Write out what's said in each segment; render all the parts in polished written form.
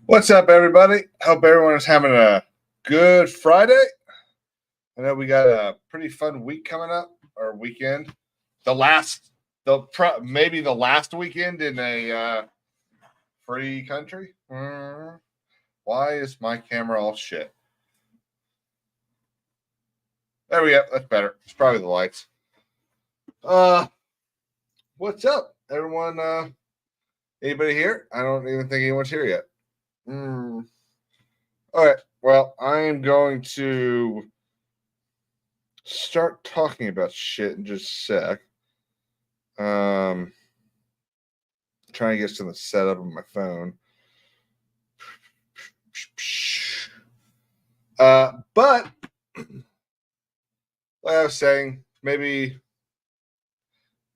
What's up, everybody? Hope everyone is having a good Friday. I know we got a pretty fun week coming up, or weekend. Maybe the last weekend in a free country. Why is my camera all shit? There we go. That's better. It's probably the lights. What's up, everyone? Anybody here? I don't even think anyone's here yet. All right. Well, I am going to start talking about shit in just a sec. Trying to get something set up on my phone. But like I was saying, at the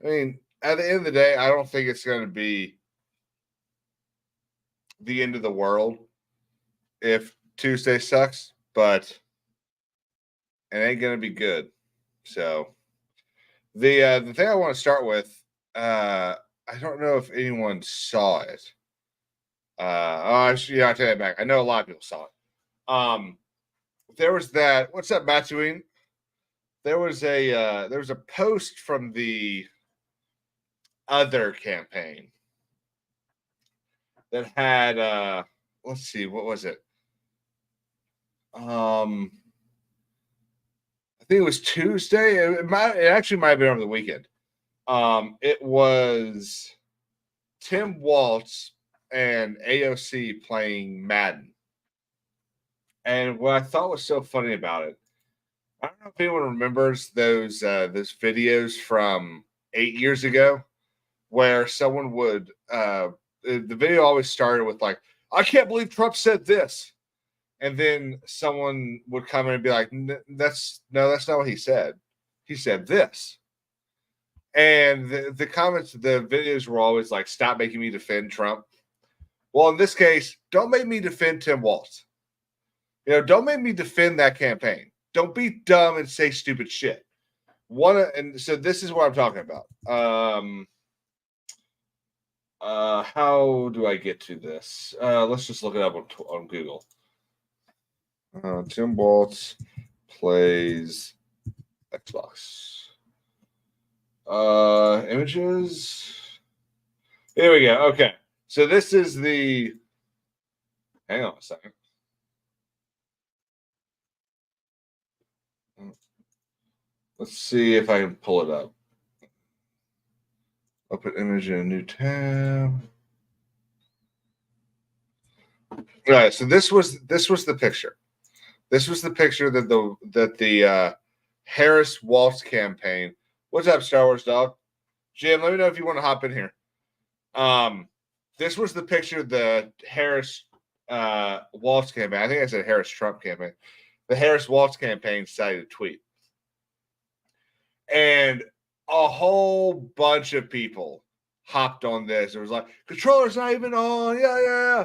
end of the day, I don't think it's going to be the end of the world if Tuesday sucks, but it ain't going to be good. So the thing I want to start with, I don't know if anyone saw it. I'll take that back. I know a lot of people saw it. There was that. What's up, Matsuine? There was a post from the other campaign that had let's see, what was it? I think it was Tuesday. It actually might have been over the weekend. It was Tim Waltz and AOC playing Madden. And what I thought was so funny about it, I don't know if anyone remembers those videos from 8 years ago where someone would the video always started with like, I can't believe Trump said this. And then someone would come in and be like, that's not what he said. He said this. And the comments, the videos were always like, stop making me defend Trump. Well, in this case, don't make me defend Tim Waltz. Don't make me defend that campaign. Don't be dumb and say stupid shit. And so this is what I'm talking about. How do I get to this? Let's just look it up on Google. Tim Waltz plays Xbox. Images. Here we go. Okay. So this is the. Hang on a second. Let's see if I can pull it up. Open image in a new tab. All right. So this was the picture. This was the picture that the Harris Waltz campaign. What's up, Star Wars dog? Jim, let me know if you want to hop in here. This was the picture of the Harris Waltz campaign. I think I said Harris Trump campaign. The Harris Waltz campaign cited a tweet. And a whole bunch of people hopped on this. It was like, controller's not even on. Yeah.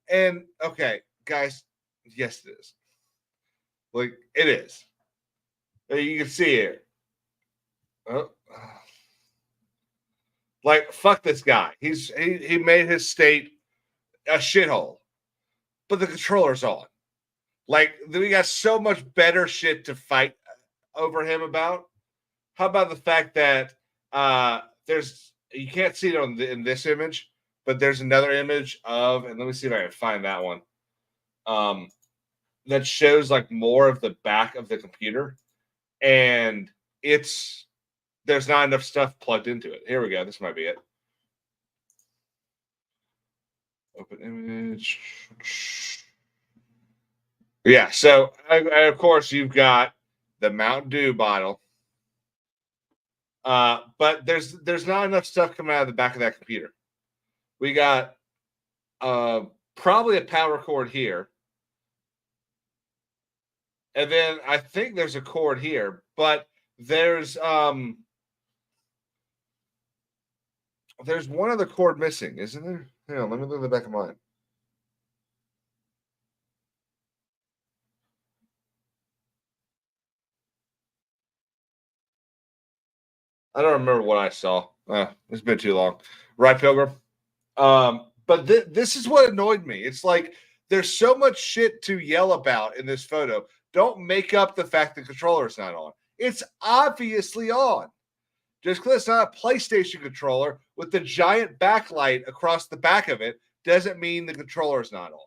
And okay, guys, yes, it is. Like, it is. You can see it. Oh. Like, fuck this guy. He made his state a shithole. But the controller's on. Like, we got so much better shit to fight over him about. How about the fact that you can't see it in this image, but there's another image of, and let me see if I can find that one, that shows like more of the back of the computer, and there's not enough stuff plugged into it. Here we go. This might be it. Open image. Yeah. So of course you've got the Mountain Dew bottle. But there's not enough stuff coming out of the back of that computer. We got probably a power cord here. And then I think there's a cord here, but there's one other cord missing, isn't there? Hang on, let me look at the back of mine. I don't remember what I saw. It's been too long. Right, Pilgrim? But this is what annoyed me. It's like there's so much shit to yell about in this photo. Don't make up the fact the controller is not on. It's obviously on. Just because it's not a PlayStation controller with the giant backlight across the back of it doesn't mean the controller is not on.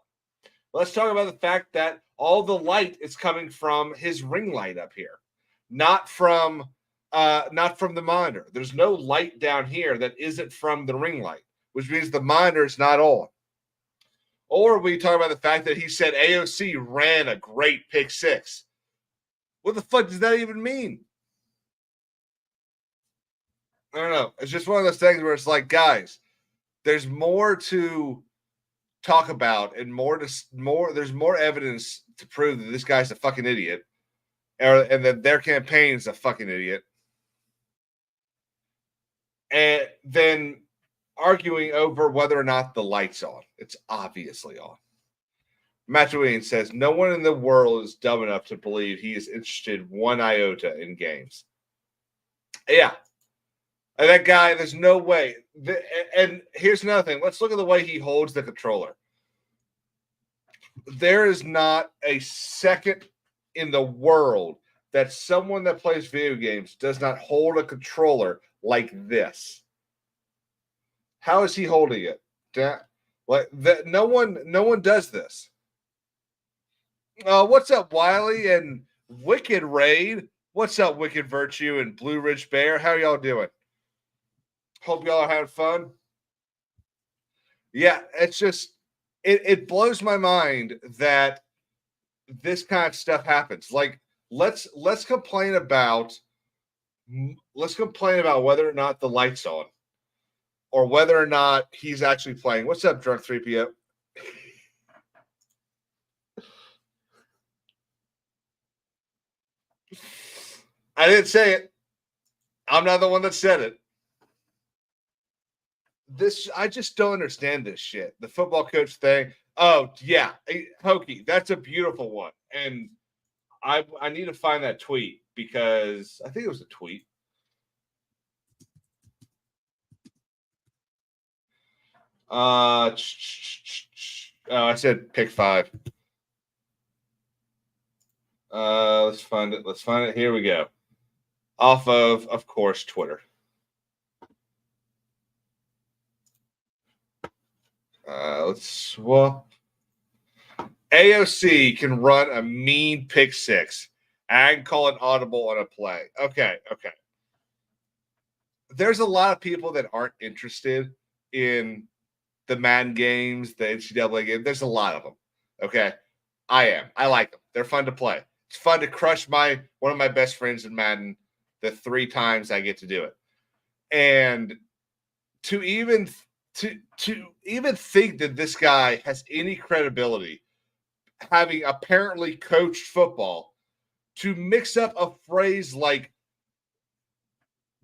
Let's talk about the fact that all the light is coming from his ring light up here, not from the monitor. There's no light down here that isn't from the ring light, which means the monitor is not on. Or we talk about the fact that he said AOC ran a great pick six. What the fuck does that even mean? I don't know. It's just one of those things where it's like, guys, there's more to talk about and there's more evidence to prove that this guy's a fucking idiot and that their campaign is a fucking idiot. And then arguing over whether or not the light's on. It's obviously on. Matt Wayne says, no one in the world is dumb enough to believe he is interested one iota in games. Yeah. And that guy, there's no way. And here's another thing. Let's look at the way he holds the controller. There is not a second in the world that someone that plays video games does not hold a controller like this. How is he holding it? Like that? No one does this. What's up, Wiley and Wicked Raid? What's up, Wicked Virtue and Blue Ridge Bear? How y'all doing? Hope y'all are having fun. Yeah, it's just it blows my mind that this kind of stuff happens. Like let's complain about whether or not the light's on, or whether or not he's actually playing. What's up, Drunk 3PO? I didn't say it. I'm not the one that said it. I just don't understand this shit. The football coach thing. Oh, yeah. Hokey, that's a beautiful one. And I need to find that tweet because I think it was a tweet. I said pick 5. Let's find it. Here we go. Off of course, Twitter. Let's swap. AOC can run a mean pick 6 and call an audible on a play. Okay. There's a lot of people that aren't interested in the Madden games, the NCAA game. There's a lot of them. Okay. I am. I like them. They're fun to play. It's fun to crush one of my best friends in Madden the 3 times I get to do it. And to even think that this guy has any credibility, having apparently coached football, to mix up a phrase like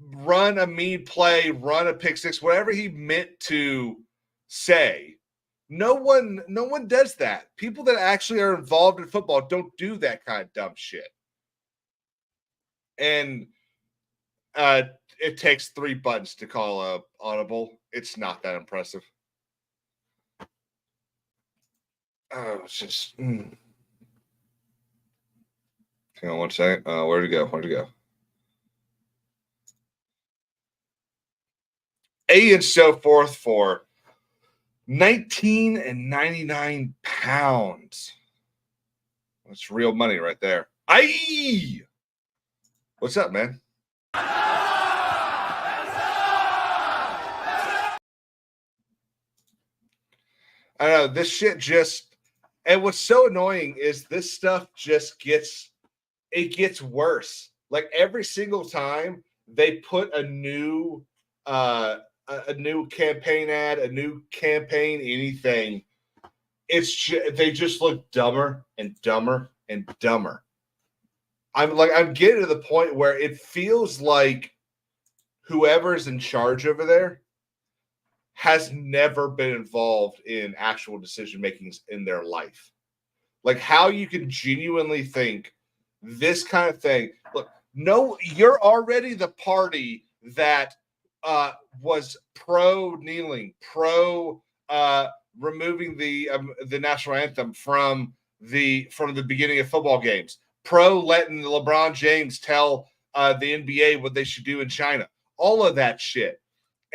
run a mean play, run a pick 6, whatever he meant to say. No one does that. People that actually are involved in football don't do that kind of dumb shit. And it takes 3 buttons to call a audible. It's not that impressive. Oh, it's just. Hang on one second. Where'd it go? A and so forth for 19 and 99 pounds. That's real money right there. Aye! What's up, man? I don't know. This shit just, and what's so annoying is this stuff just gets worse. Like every single time they put a new campaign ad, a new campaign, anything, they just look dumber and dumber and dumber. I'm getting to the point where it feels like whoever's in charge over there has never been involved in actual decision makings in their life. Like how you can genuinely think this kind of thing. Look, no, you're already the party that was pro kneeling, pro removing the national anthem from the beginning of football games. Pro letting LeBron James tell the NBA what they should do in China. All of that shit.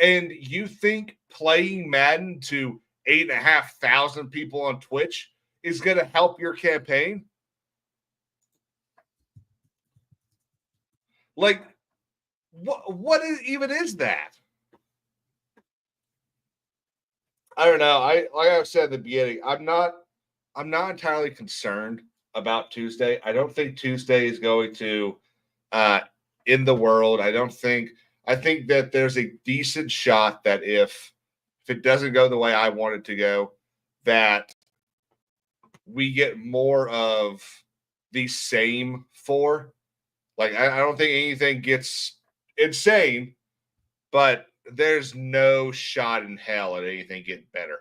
And you think playing Madden to 8,500 people on Twitch is going to help your campaign? Like, what even is that? I don't know. Like I said at the beginning, I'm not entirely concerned about Tuesday. I don't think Tuesday is going to end the world. I think that there's a decent shot that if it doesn't go the way I want it to go, that we get more of the same four. Like, I don't think anything gets insane, but there's no shot in hell at anything getting better.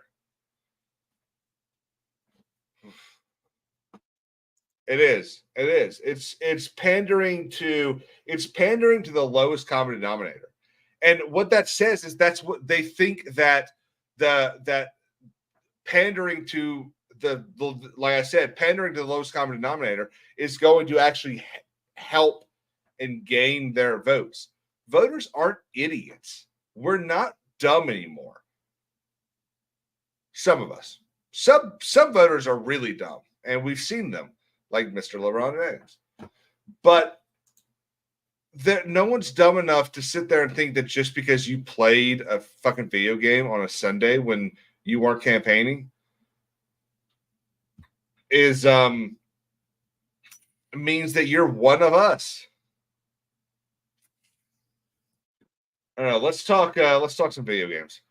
It is. It's pandering to the lowest common denominator. And what that says is that's what they think that that pandering to the like I said, pandering to the lowest common denominator is going to actually help and gain their votes. Voters aren't idiots. We're not dumb anymore. Some of us. Some voters are really dumb, and we've seen them, like Mr. LeBron James. But no one's dumb enough to sit there and think that just because you played a fucking video game on a Sunday when you weren't campaigning is means that you're one of us. I don't know. Let's talk some video games.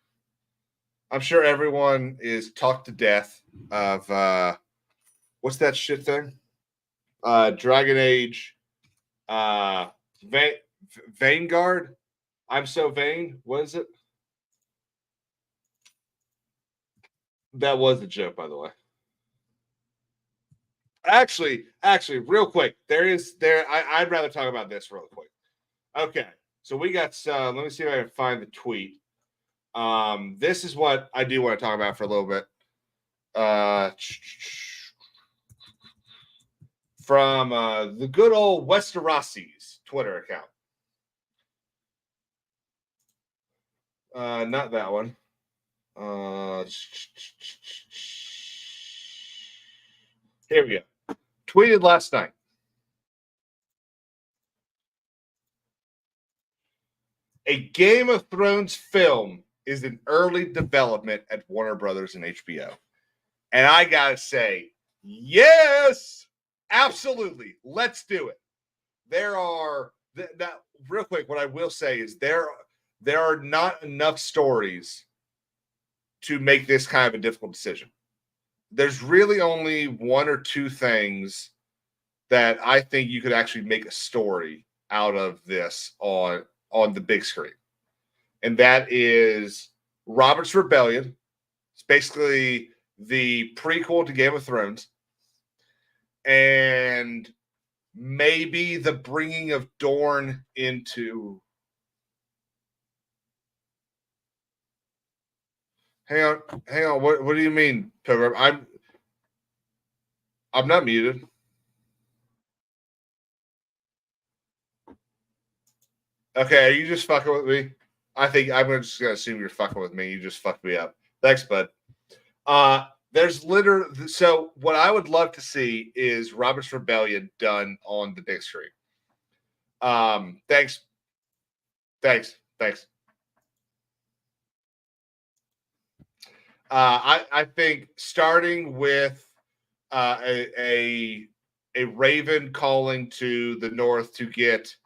I'm sure everyone is talked to death of what's that shit thing? Dragon Age Vanguard. I'm so vain. What is it? That was a joke, by the way. Actually, real quick, I'd rather talk about this real quick. Okay, so we got. Let me see if I can find the tweet. This is what I do want to talk about for a little bit. From the good old Westerossi's Twitter account. Not that one. Here we go. Tweeted last night. A Game of Thrones film is in early development at Warner Brothers and HBO. And I gotta say, yes, absolutely. Let's do it. There are real quick. What I will say is there are not enough stories to make this kind of a difficult decision. There's really only one or two things that I think you could actually make a story out of this on the big screen. And that is Robert's Rebellion. It's basically the prequel to Game of Thrones. And maybe the bringing of Dorne into... Hang on. What do you mean, Pilgrim? I'm not muted. Okay, are you just fucking with me? I think I'm just gonna assume you're fucking with me. You just fucked me up. Thanks, bud. There's literally so what I would love to see is Robert's Rebellion done on the big screen. Thanks. I think starting with a raven calling to the north to get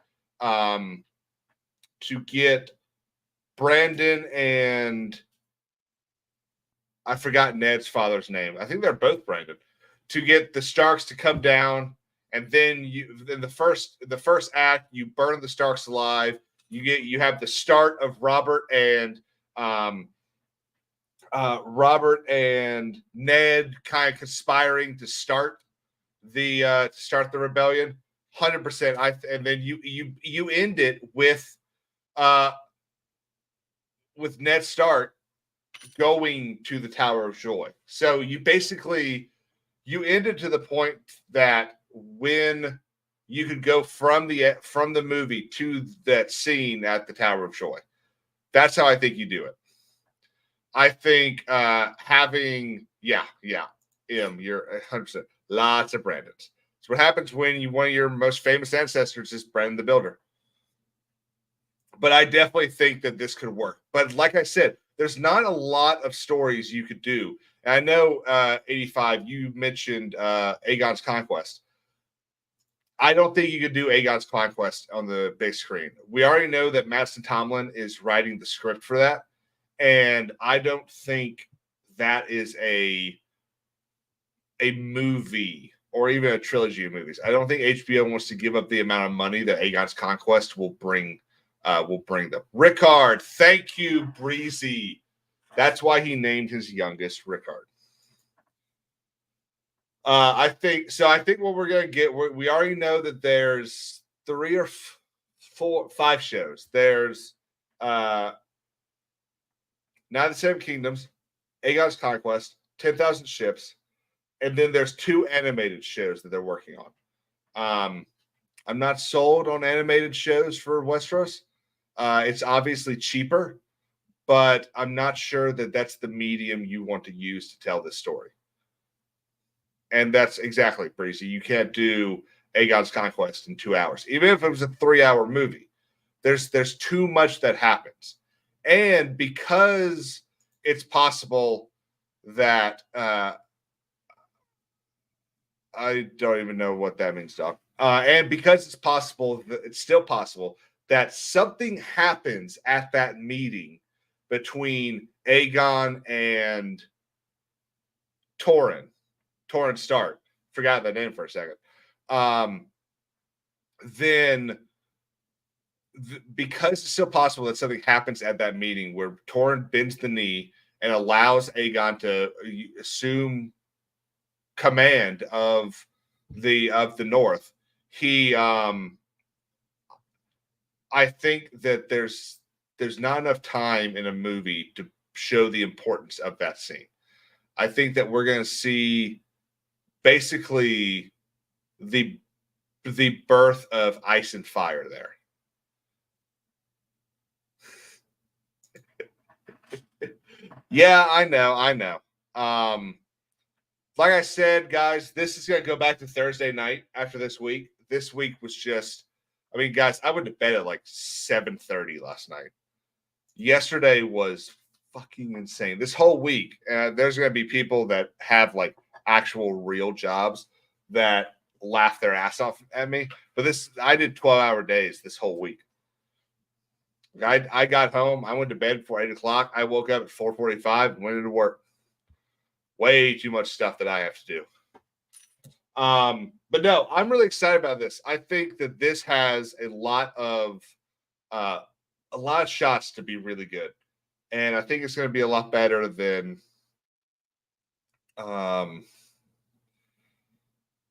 Brandon and I forgot Ned's father's name. I think they're both Brandon. To get the Starks to come down, and then the first act, you burn the Starks alive. You have the start of Robert and Ned kind of conspiring to start the rebellion. 100%. And then you end it with Ned Stark going to the Tower of Joy. So you basically ended to the point that when you could go from the movie to that scene at the Tower of Joy. That's how I think you do it. I think having you're 100%. Lots of Brandons. It's what happens when one of your most famous ancestors is Brandon the Builder. But I definitely think that this could work. But like I said, there's not a lot of stories you could do. And I know 85, you mentioned Aegon's Conquest. I don't think you could do Aegon's Conquest on the big screen. We already know that Madsen Tomlin is writing the script for that. And I don't think that is a movie or even a trilogy of movies. I don't think HBO wants to give up the amount of money that Aegon's Conquest will bring them. Rickard, thank you, Breezy. That's why he named his youngest Rickard. I think what we're gonna get, we already know that there's 3 or 4, 5 shows. There's Now the Seven Kingdoms, Aegon's Conquest, 10,000 Ships, and then there's 2 animated shows that they're working on. I'm not sold on animated shows for Westeros. It's obviously cheaper, but I'm not sure that that's the medium you want to use to tell this story. And that's exactly, Breezy. You can't do Aegon's Conquest in 2 hours. Even if it was a 3-hour movie, there's too much that happens. And because it's possible that I don't even know what that means, Doc. And because it's still possible that something happens at that meeting between Aegon and Torrhen Stark. Forgot that name for a second. Because it's still possible that something happens at that meeting where Torrhen bends the knee and allows Aegon to assume command of the North, I think that there's not enough time in a movie to show the importance of that scene. I think that we're going to see basically the birth of Ice and Fire there. Yeah, I know. Like I said, guys, this is going to go back to Thursday night after this week. This week was just, guys, I went to bed at like 7:30 last night. Yesterday was fucking insane. This whole week, there's going to be people that have like actual real jobs that laugh their ass off at me. But I did 12-hour days this whole week. I got home. I went to bed before 8 o'clock. I woke up at 4:45 and went into work. Way too much stuff that I have to do. But no, I'm really excited about this. I think that this has a lot of shots to be really good. And I think it's going to be a lot better than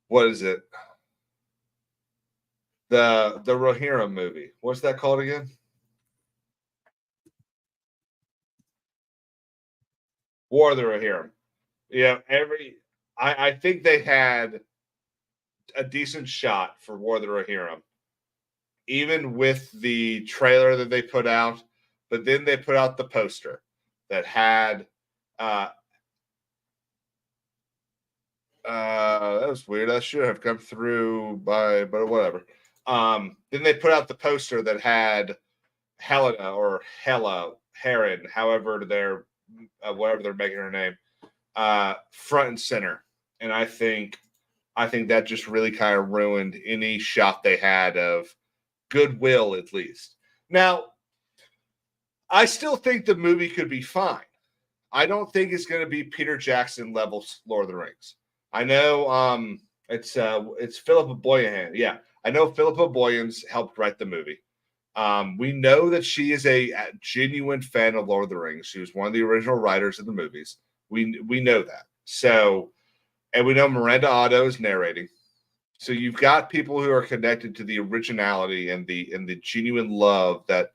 what is it? The Rohirrim movie. What's that called again? War of the Rohirrim. Yeah, I think they had a decent shot for War of the Rohirrim, even with the trailer that they put out. But then they put out the poster that had that was weird. That should have come through but whatever. Then they put out the poster that had Helena or Hela Heron, however they're whatever they're making her name, front and center. And I think that just really kind of ruined any shot they had of goodwill, at least. Now, I still think the movie could be fine. I don't think it's going to be Peter Jackson level Lord of the Rings. I know it's Philippa Boyan. Yeah, I know Philippa Boyan's helped write the movie. We know that she is a genuine fan of Lord of the Rings. She was one of the original writers of the movies. We know that. So, and we know Miranda Otto is narrating. So you've got people who are connected to the originality and the genuine love that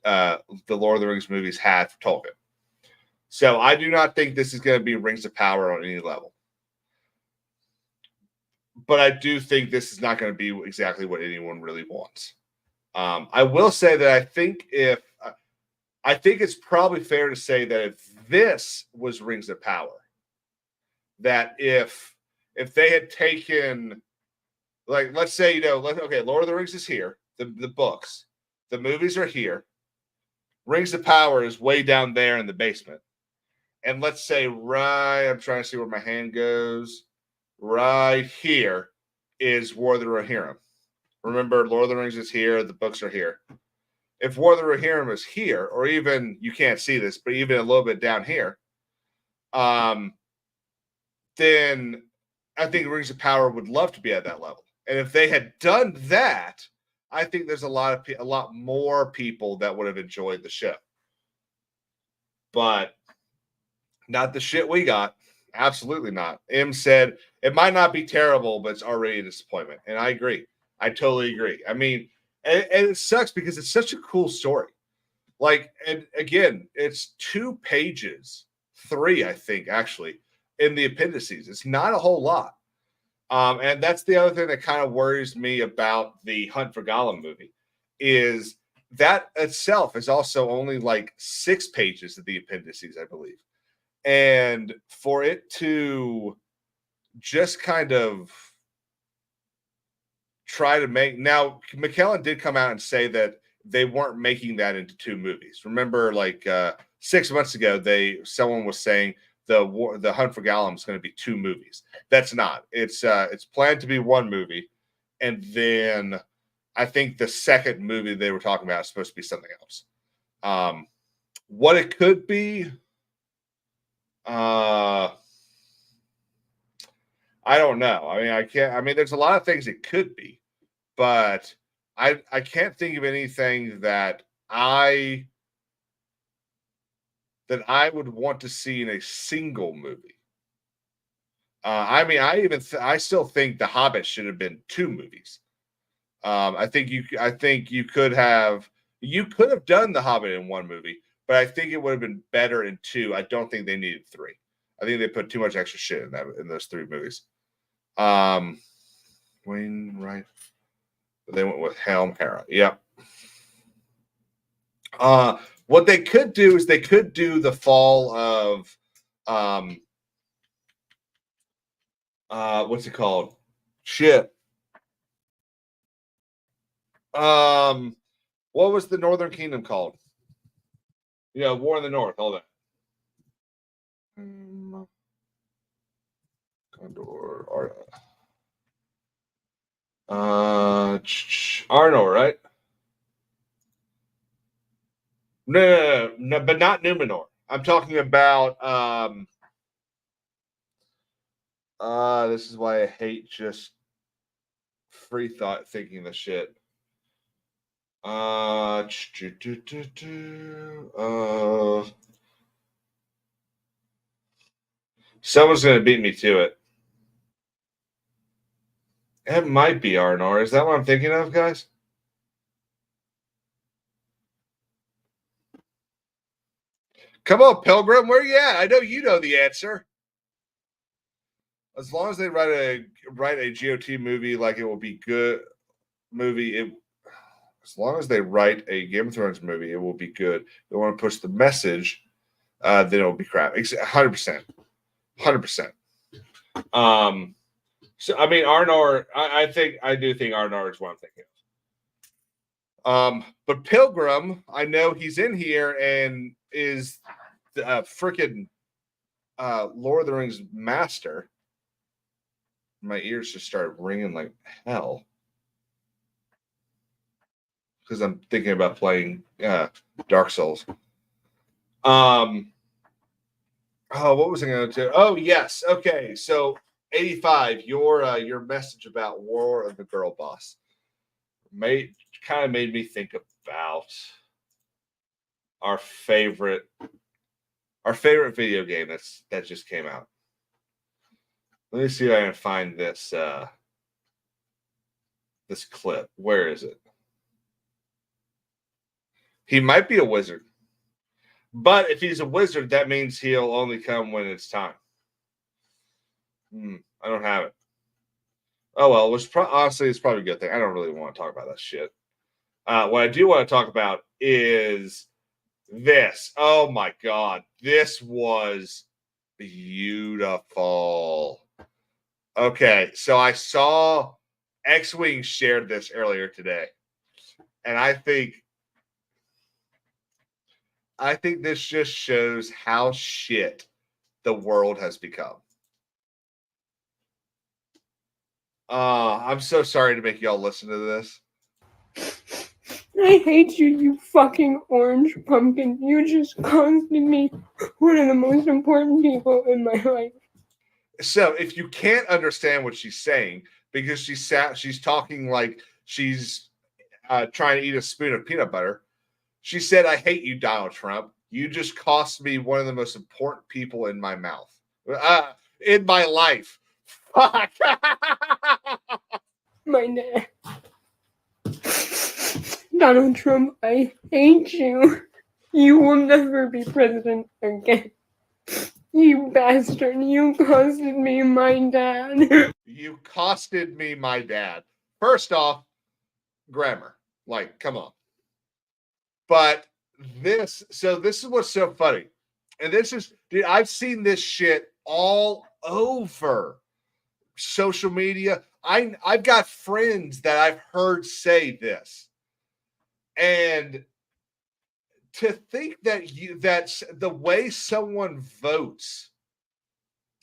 the Lord of the Rings movies had for Tolkien. So I do not think this is going to be Rings of Power on any level. But I do think this is not going to be exactly what anyone really wants. I will say that I think it's probably fair to say that if this was Rings of Power, that if they had taken, like, let's say, okay, Lord of the Rings is here, the books, the movies are here, Rings of Power is way down there in the basement, and let's say I'm trying to see where my hand goes, right here is War of the Rohirrim. Remember, Lord of the Rings is here, the books are here. If War of the Rohirrim is here, or even, you can't see this, but even a little bit down here, then I think Rings of Power would love to be at that level. And if they had done that, I think there's a lot more people that would have enjoyed the show. But not the shit we got. Absolutely not. M said it might not be terrible, but it's already a disappointment. And I agree. I totally agree. I mean, and it sucks because it's such a cool story. Like, and again, it's 2 pages, 3, I think, actually, in the appendices. It's not a whole lot. And that's the other thing that kind of worries me about the Hunt for Gollum movie, is that itself is also only like 6 pages of the appendices, I believe. And for it to just kind of try to make, now McKellen did come out and say that they weren't making that into 2 movies. Remember, like 6 months ago, someone was saying the Hunt for Gollum is going to be 2 movies. That's not. It's planned to be 1 movie, and then I think the second movie they were talking about is supposed to be something else. What it could be, I don't know. I mean, I can't. I mean, there's a lot of things it could be, but I can't think of anything that I would want to see in a single movie. I mean, I still think The Hobbit should have been 2 movies. I think you could have done The Hobbit in 1 movie, but I think it would have been better in 2. I don't think they needed 3. I think they put too much extra shit in those 3 movies. Wayne, right? They went with Helm Hera. Yep. What they could do is they could do the fall of what's it called? Shit. What was the Northern Kingdom called? Yeah, War in the North. Hold on. Gondor. Arnor, right? No, but not Numenor. I'm talking about this is why I hate just free thought thinking the shit. Someone's gonna beat me to it. It might be Arnor. Is that what I'm thinking of, guys? Come on, Pilgrim, where you at? I know you know the answer. As long as they write a GOT movie like it will be good movie, as long as they write a Game of Thrones movie, it will be good. They want to push the message, then it will be crap. 100%. 100%. So I mean, Arnor, I do think Arnor is what I'm thinking of. But Pilgrim, I know he's in here and is the freaking Lord of the Rings master. My ears just started ringing like hell because I'm thinking about playing Dark Souls. Oh, what was I going to do? Oh, yes. Okay, so 85. Your message about War of the Girl Boss kind of made me think about our favorite video game that just came out. Let me see if I can find this this clip. Where is it? He might be a wizard. But if he's a wizard, that means he'll only come when it's time. I don't have it. Oh well, which honestly is probably a good thing. I don't really want to talk about that shit. What I do want to talk about is this. Oh my god, this was beautiful. Okay, so I saw X-Wing shared this earlier today, and I think this just shows how shit the world has become. I'm so sorry to make y'all listen to this. I hate you, you fucking orange pumpkin. You just caused me one of the most important people in my life. So if you can't understand what she's saying, because she's talking like she's trying to eat a spoon of peanut butter, she said, "I hate you, Donald Trump. You just cost me one of the most important people in my mouth, in my life." Fuck. My dad. Donald Trump, I hate you. You will never be president again. You bastard, you costed me my dad. You costed me my dad. First off, grammar. Like, come on. But this is what's so funny. And this is, dude, I've seen this shit all over social media. I've got friends that I've heard say this. And to think that's the way someone votes.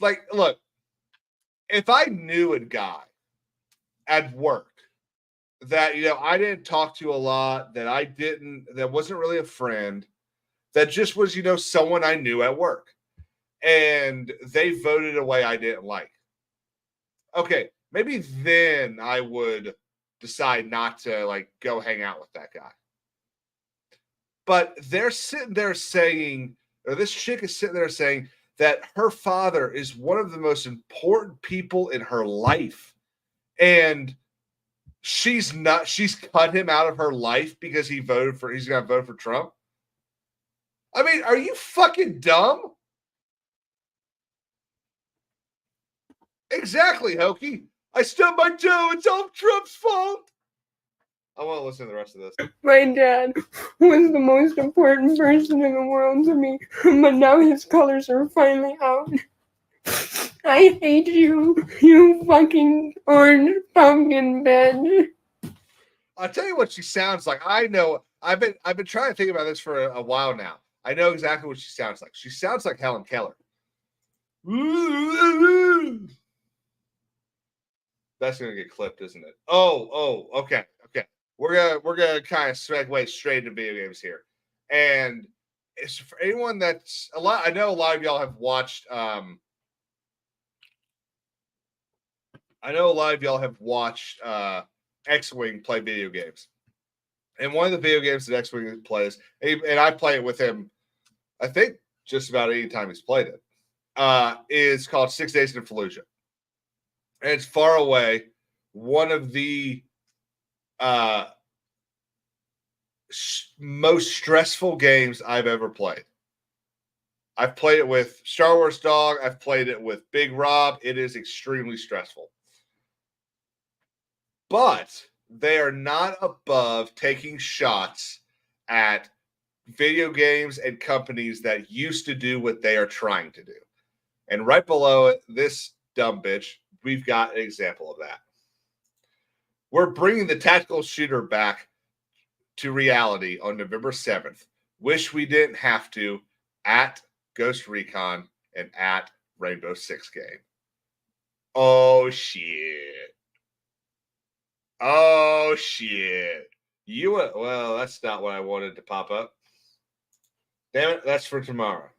Like, look, if I knew a guy at work that I didn't talk to a lot, that wasn't really a friend, that just was someone I knew at work, and they voted a way I didn't like. Okay, maybe then I would decide not to like go hang out with that guy. But they're sitting there saying, or this chick is sitting there saying that her father is one of the most important people in her life, and she's cut him out of her life because he's gonna vote for Trump. I mean, are you fucking dumb? Exactly, Hokey. I stubbed my toe. It's all Trump's fault. I want to listen to the rest of this. My dad was the most important person in the world to me, but now his colors are finally out. I hate you, you fucking orange pumpkin bitch. I'll tell you what she sounds like. I know. I've been trying to think about this for a while now. I know exactly what she sounds like. She sounds like Helen Keller. That's gonna get clipped, isn't it? Oh, okay. We're gonna kind of segue straight into video games here, and it's for anyone that's a lot. I know a lot of y'all have watched. X-Wing play video games, and one of the video games that X-Wing plays, and I play it with him, I think just about any time he's played it, is called 6 Days in Fallujah. And it's far away one of the most stressful games I've ever played. I've played it with Star Wars Dog. I've played it with Big Rob. It is extremely stressful. But they are not above taking shots at video games and companies that used to do what they are trying to do. And right below it, this dumb bitch, we've got an example of that. We're bringing the tactical shooter back to reality on November 7th. Wish we didn't have to, at Ghost Recon and at Rainbow Six Game. Oh, shit. Well, that's not what I wanted to pop up. Damn it, that's for tomorrow.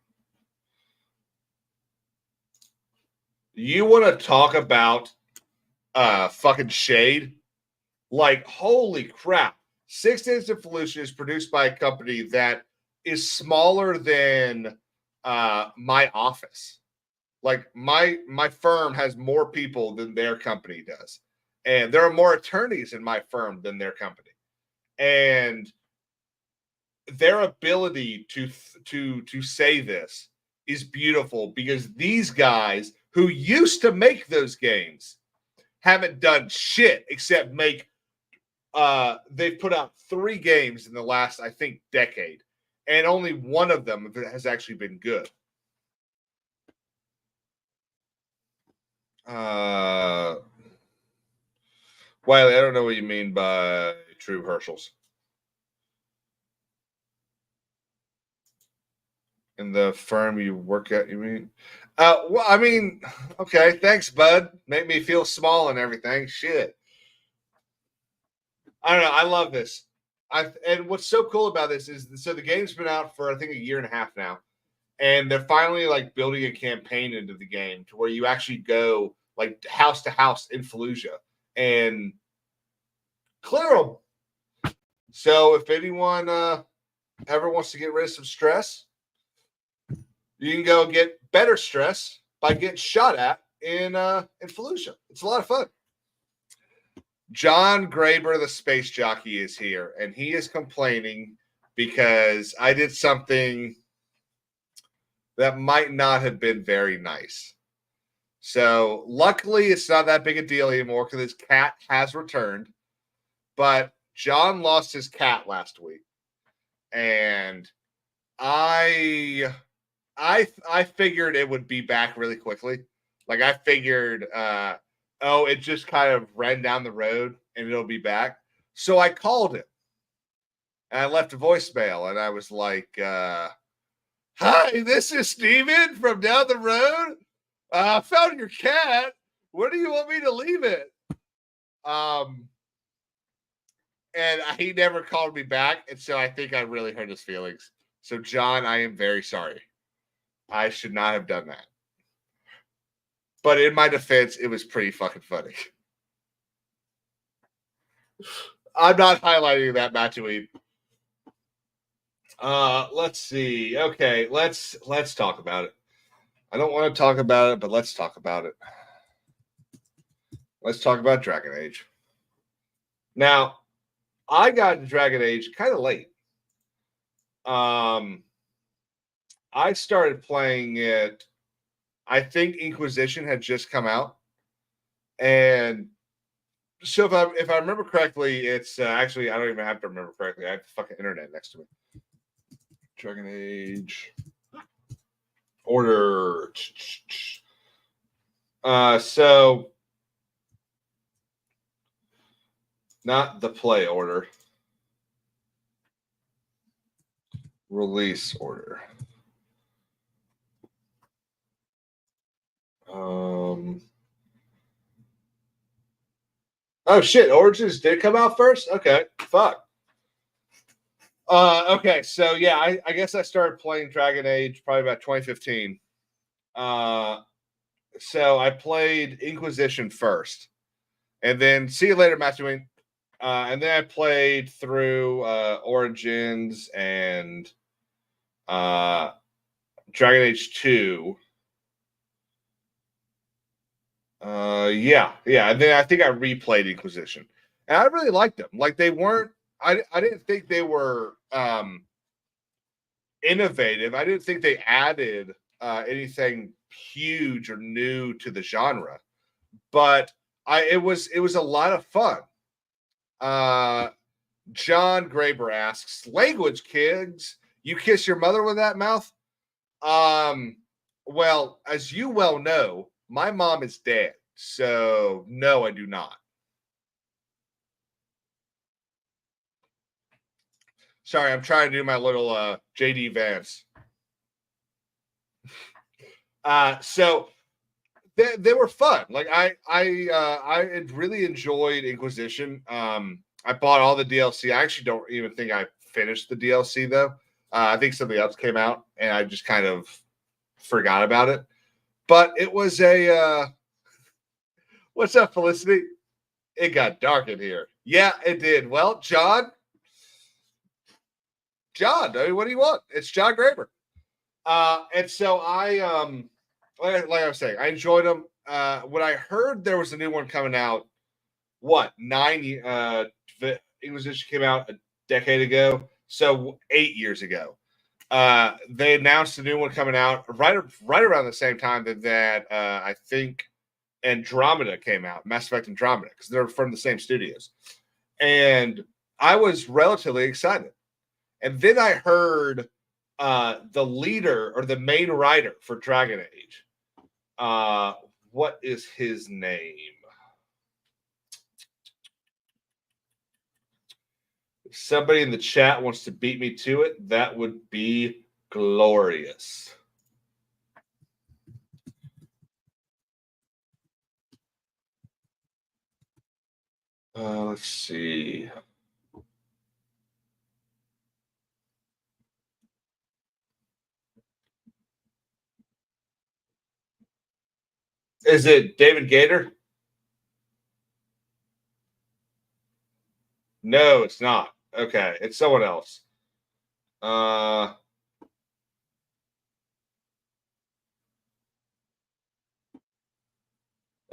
You want to talk about fucking shade? Like, holy crap. 6 Days of Fallujah is produced by a company that is smaller than my office. Like, my firm has more people than their company does. And there are more attorneys in my firm than their company. And their ability to say this is beautiful, because these guys who used to make those games haven't done shit except make they've put out 3 games in the last, I think, decade, and only one of them has actually been good. Wiley, I don't know what you mean by true Herschels. In the firm you work at, you mean? Well, I mean, okay, thanks, bud. Make me feel small and everything. Shit. I don't know. I love this. And what's so cool about this is, so the game's been out for, I think, 1.5 years now, and they're finally like building a campaign into the game to where you actually go like house to house in Fallujah and clear them. So if anyone ever wants to get rid of some stress, you can go get better stress by getting shot at in Fallujah. It's a lot of fun. John Graber, the space jockey, is here, and he is complaining because I did something that might not have been very nice. So luckily, it's not that big a deal anymore because his cat has returned. But John lost his cat last week, and I figured it would be back really quickly. Like, I figured, it just kind of ran down the road and it'll be back. So I called him and I left a voicemail, and I was like, hi, this is Steven from down the road. I found your cat. Where do you want me to leave it? And he never called me back. And so I think I really hurt his feelings. So, John, I am very sorry. I should not have done that. But in my defense, it was pretty fucking funny. I'm not highlighting that Matthew. Let's see. Okay, let's talk about it. I don't want to talk about it, but let's talk about it. Let's talk about Dragon Age. Now, I got into Dragon Age kind of late. I started playing it, I think Inquisition had just come out. And so if I remember correctly, it's actually, I don't even have to remember correctly. I have the fucking internet next to me. Dragon Age order. So not the play order. Release order. Oh shit, Origins did come out first? Okay, fuck. Okay, so yeah, I guess I started playing Dragon Age probably about 2015. So I played Inquisition first, and then see you later, Matthew. And then I played through Origins and Dragon Age 2. Yeah. And then I think I replayed Inquisition, and I really liked them. Like, they weren't. I didn't think they were innovative. I didn't think they added anything huge or new to the genre, but it was a lot of fun. John Graber asks, language, kids. You kiss your mother with that mouth? Well, as you well know, my mom is dead. So, no, I do not. Sorry, I'm trying to do my little JD Vance. So they were fun. Like, I really enjoyed Inquisition. I bought all the DLC. I actually don't even think I finished the DLC though. I think something else came out and I just kind of forgot about it. But it was a what's up, Felicity? It got dark in here. Yeah, it did. Well, John, I mean, what do you want? It's John Graber. And so I like I was saying, I enjoyed them. When I heard there was a new one coming out, Inquisition came out a decade ago. So 8 years ago. They announced a new one coming out right around the same time that I think Andromeda came out, Mass Effect Andromeda, because they're from the same studios. And I was relatively excited. And then I heard the leader or the main writer for Dragon Age. What is his name? If somebody in the chat wants to beat me to it, that would be glorious. Let's see. Is it David Gator? No, it's not. Okay, it's someone else.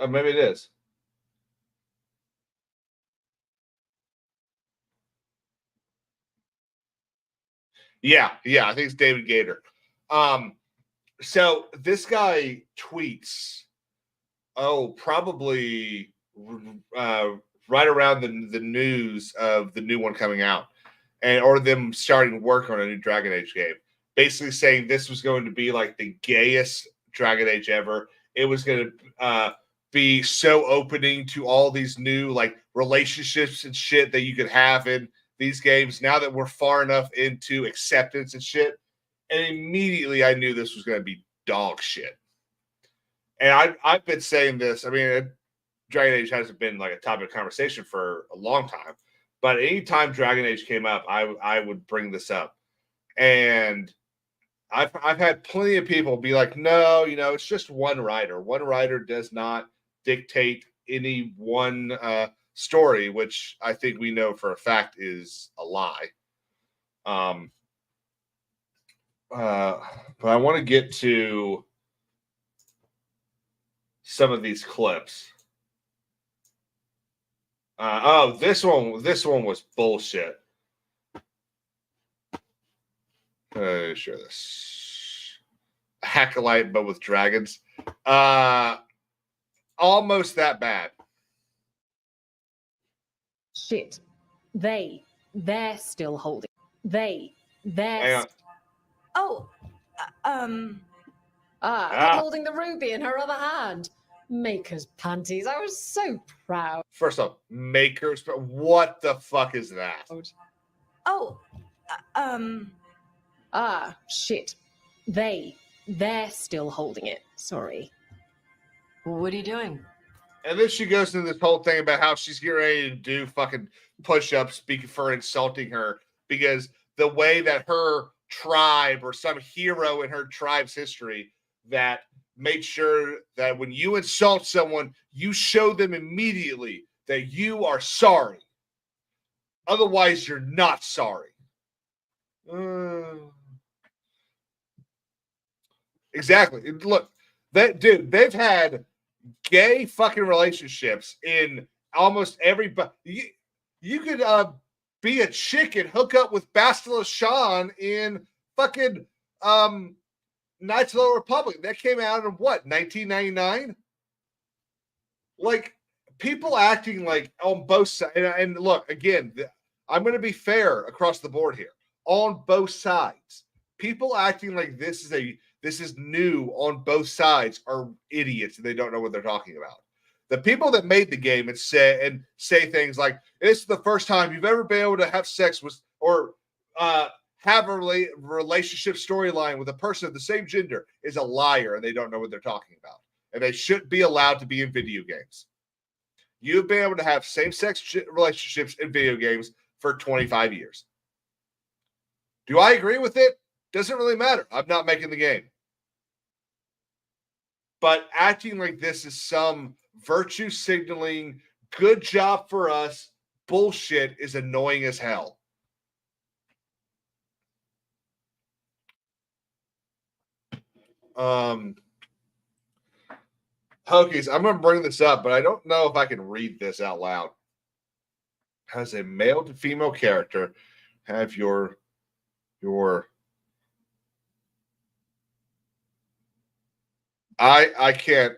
Maybe it is. Yeah, I think it's David Gator. So this guy tweets, probably right around the news of the new one coming out, or them starting work on a new Dragon Age game. Basically saying this was going to be like the gayest Dragon Age ever. It was going to be so opening to all these new like relationships and shit that you could have in these games now that we're far enough into acceptance and shit. And immediately I knew this was going to be dog shit. And I've been saying this. I mean, Dragon Age hasn't been like a topic of conversation for a long time, but anytime Dragon Age came up, I would bring this up. And I've had plenty of people be like, no, it's just one writer. One writer does not dictate any one story, which I think we know for a fact is a lie. But I want to get to some of these clips. This one was bullshit. Share this. Acolyte, but with dragons. Almost that bad. Shit. They're still holding. Holding the ruby in her other hand. Maker's panties. I was so proud. First off, Maker's, but what the fuck is that? Shit. They're still holding it. Sorry. What are you doing? And then she goes into this whole thing about how she's getting ready to do fucking push-ups speaking for insulting her because the way that her tribe or some hero in her tribe's history that made sure that when you insult someone, you show them immediately that you are sorry. Otherwise, you're not sorry. Exactly. Look, they've had gay fucking relationships in almost every. You could be a chick and hook up with Bastila Shan in fucking Knights of the Old Republic. That came out in what, 1999? Like, people acting like on both sides. And look, again, I'm going to be fair across the board here. On both sides, people acting like this is new on both sides are idiots and they don't know what they're talking about. The people that made the game and say things like, "This is the first time you've ever been able to have sex with or have a relationship storyline with a person of the same gender," is a liar, and they don't know what they're talking about. And they shouldn't be allowed to be in video games. You've been able to have same-sex relationships in video games for 25 years. Do I agree with it? Doesn't really matter. I'm not making the game. But acting like this is some virtue signaling, good job for us bullshit is annoying as hell. Hokies, I'm going to bring this up, but I don't know if I can read this out loud. As a male to female character, have your your I can't.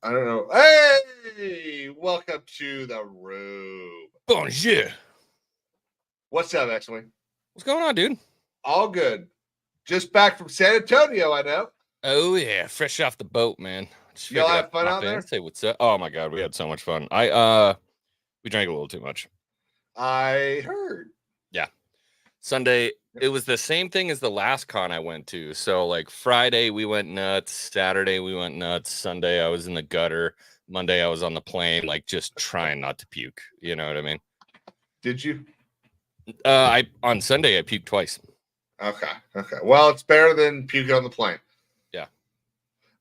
I don't know. Hey, welcome to the room. Bonjour. What's up, X-Wing? What's going on, dude? All good. Just back from San Antonio, I know. Oh yeah, fresh off the boat, man. Just Y'all figured have I'd fun pop out in, there? say what's up. Oh my god, we had so much fun. We drank a little too much. I heard. Yeah. Sunday, it was the same thing as the last con I went to. So like Friday we went nuts, Saturday we went nuts, Sunday I was in the gutter, Monday I was on the plane, like just trying not to puke. You know what I mean? Did you? I on Sunday I puked twice. Okay. Well, it's better than puking on the plane. Yeah.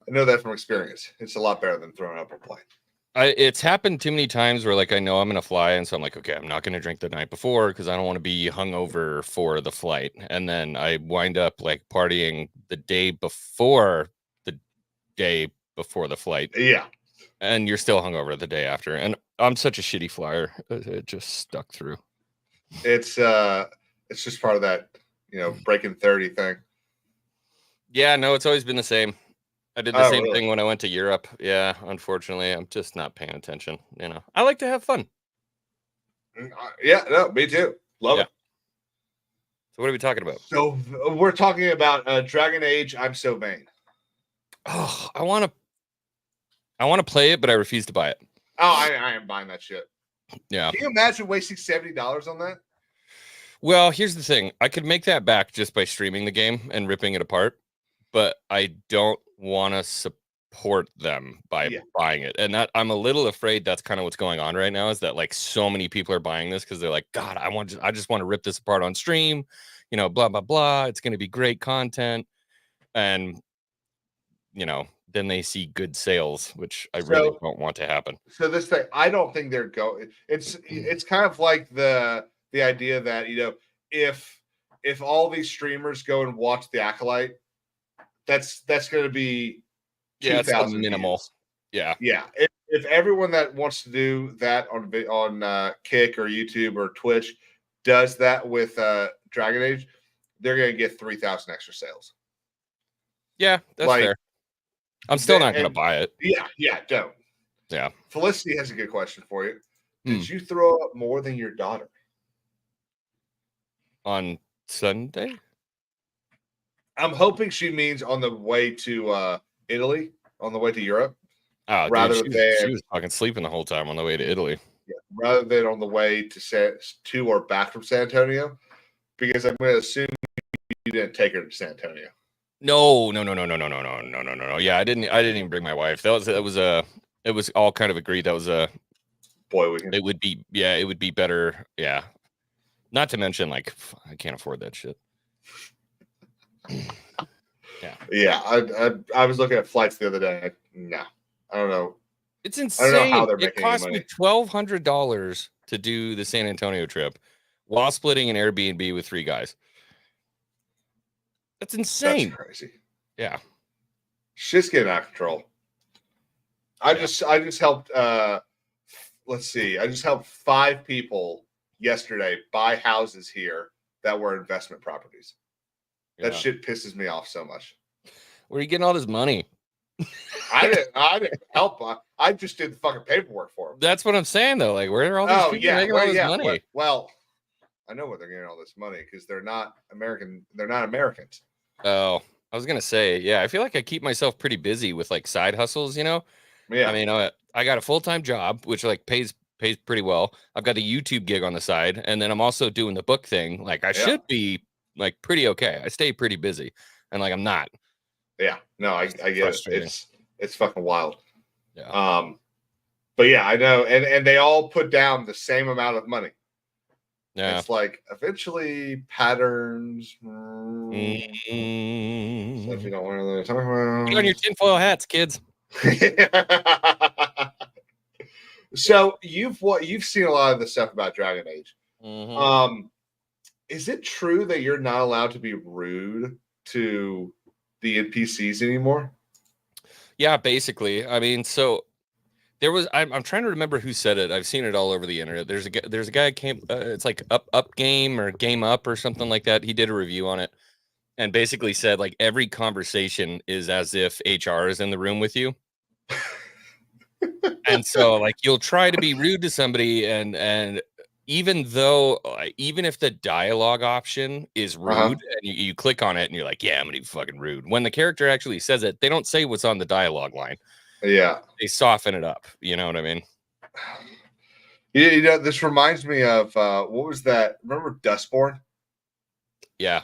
I know that from experience. It's a lot better than throwing up a plane. It's happened too many times where like I know I'm gonna fly, and so I'm like, okay, I'm not gonna drink the night before because I don't want to be hungover for the flight, and then I wind up like partying the day before the flight, Yeah. and you're still hungover the day after. And I'm such a shitty flyer; it just stuck through. It's just part of that, breaking 30 thing. Yeah, no, it's always been the same. I did the same really? thing when I went to Europe. Yeah, unfortunately, I'm just not paying attention. I like to have fun. Yeah, no, me too. Love it. So what are we talking about? So we're talking about Dragon Age. I'm so vain. Oh, I want to play it, but I refuse to buy it. Oh, I am buying that shit. Yeah. Can you imagine wasting $70 on that? Well, here's the thing. I could make that back just by streaming the game and ripping it apart, but I don't want to support them by buying it. And that I'm a little afraid that's kind of what's going on right now, is that like so many people are buying this because they're like, God, I just want to rip this apart on stream, blah, blah, blah. It's going to be great content. And, then they see good sales, which I really don't want to happen. So this thing, I don't think they're going. It's kind of like the idea that, if all these streamers go and watch the Acolyte, that's going to be 2,000 minimal. views. Yeah. If everyone that wants to do that on Kick or YouTube or Twitch does that with Dragon Age, they're going to get 3,000 extra sales. Yeah, that's fair. I'm still not going to buy it. Yeah, don't. Yeah. Felicity has a good question for you. Did you throw up more than your daughter? On Sunday? I'm hoping she means on the way to Italy, on the way to Europe. Oh, rather dude, than she was fucking sleeping the whole time on the way to Italy. Yeah, rather than on the way to or back from San Antonio, because I'm going to assume you didn't take her to San Antonio. No. Yeah, I didn't even bring my wife. It was all kind of agreed. That was a boy weekend. It would be better. Yeah. Not to mention, like, I can't afford that shit. Yeah. I was looking at flights the other day. No, I don't know. It's insane. I don't know how they're making it cost money. me $1,200 to do the San Antonio trip while splitting an Airbnb with 3 guys. That's insane. That's crazy. Yeah. Shit's getting out of control. I just helped let's see. I just helped 5 people yesterday buy houses here that were investment properties. That shit pisses me off so much. Where are you getting all this money? I didn't help. I just did the fucking paperwork for them. That's what I'm saying though. Like, where are all these people making all this money? Well, I know where they're getting all this money because they're not American. They're not Americans. Oh, I was gonna say, yeah. I feel like I keep myself pretty busy with like side hustles. Yeah. I mean, I got a full-time job which like pays pretty well. I've got a YouTube gig on the side, and then I'm also doing the book thing. Like, I should be like pretty okay. I stay pretty busy, and like I'm not. Yeah, no, I get it. It's fucking wild. Yeah. But yeah, I know, and they all put down the same amount of money. Yeah. It's like eventually patterns. So if you don't want to talk about, put on your tinfoil hats, kids. So you've seen a lot of the stuff about Dragon Age. Mm-hmm. Is it true that you're not allowed to be rude to the NPCs anymore? Yeah, basically. I mean, so There was I'm trying to remember who said it. I've seen it all over the internet. There's a guy came it's like up game or game up or something like that. He did a review on it and basically said like every conversation is as if HR is in the room with you. And so like you'll try to be rude to somebody and even though even if the dialogue option is rude and you click on it and you're like, yeah, I'm gonna be fucking rude. When the character actually says it, they don't say what's on the dialogue line. Yeah. They soften it up. You know what I mean? You know, this reminds me of what was that? Remember Dustborn? Yeah.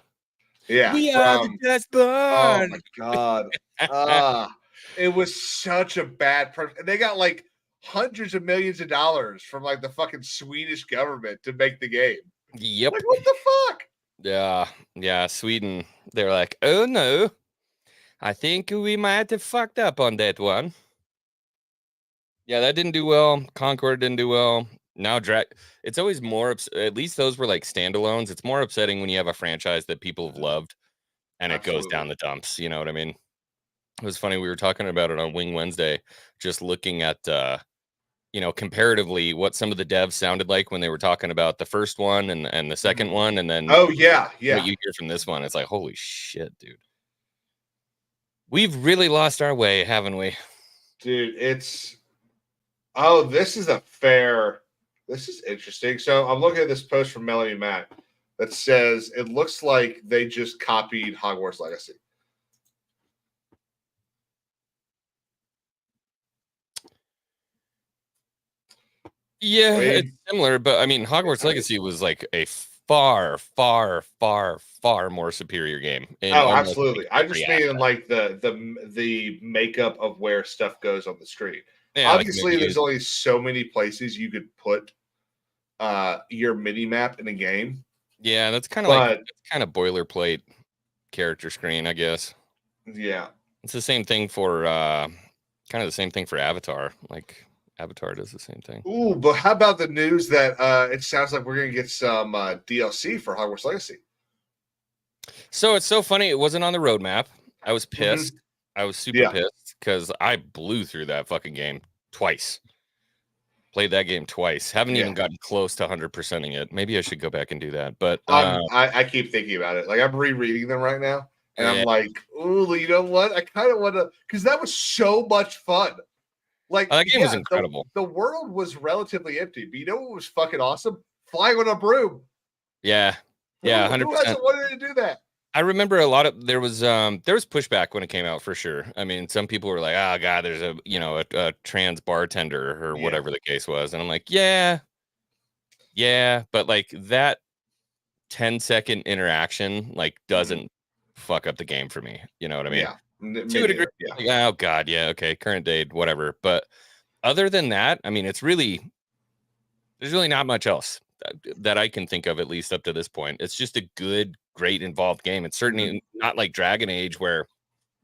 Yeah. We are the Dustborn. Oh my god. It was such a bad person. They got like hundreds of millions of dollars from like the fucking Swedish government to make the game. Yep. Like, what the fuck? Yeah. Sweden. They're like, oh no, I think we might have fucked up on that one. Yeah, that didn't do well. Concord didn't do well. Now it's always more at least those were like standalones. It's more upsetting when you have a franchise that people have loved and it goes down the dumps. You know what I mean? It was funny. We were talking about it on Wing Wednesday, just looking at comparatively what some of the devs sounded like when they were talking about the first one and the second one, and then what you hear from this one. It's like, holy shit, dude. We've really lost our way, haven't we? Dude, this is interesting. So I'm looking at this post from Melanie Matt that says it looks like they just copied Hogwarts Legacy. Yeah, it's similar, but I mean, Hogwarts Legacy was like a far, far, far, far more superior game. Absolutely. I just mean like the makeup of where stuff goes on the screen. Yeah, obviously, like there's only so many places you could put your mini map in a game. Yeah, that's kind of boilerplate character screen, I guess. Yeah, it's the same thing for kind of the same thing for Avatar. Like Avatar does the same thing. Ooh, but how about the news that it sounds like we're gonna get some DLC for Hogwarts Legacy? So it's so funny. It wasn't on the roadmap. I was pissed. I was super pissed because I blew through that fucking game twice. Played that game twice. Haven't even gotten close to 100%ing it. Maybe I should go back and do that. But I keep thinking about it. Like I'm rereading them right now, and I'm like, ooh, you know what? I kind of want to, because that was so much fun. Like that game was incredible. The world was relatively empty, but you know what was fucking awesome? Flying on a broom. Yeah, 100%. Who hasn't wanted to do that? I remember a lot of there was pushback when it came out for sure. I mean, some people were like, "Oh God, there's a trans bartender or whatever the case was," and I'm like, "Yeah," but like that 10-second interaction like doesn't fuck up the game for me. You know what I mean? Yeah, to a degree. Yeah. Like, oh God, yeah, okay, current date, whatever. But other than that, I mean, there's really not much else that I can think of, at least up to this point. It's just a good, great involved game. It's certainly not like Dragon Age where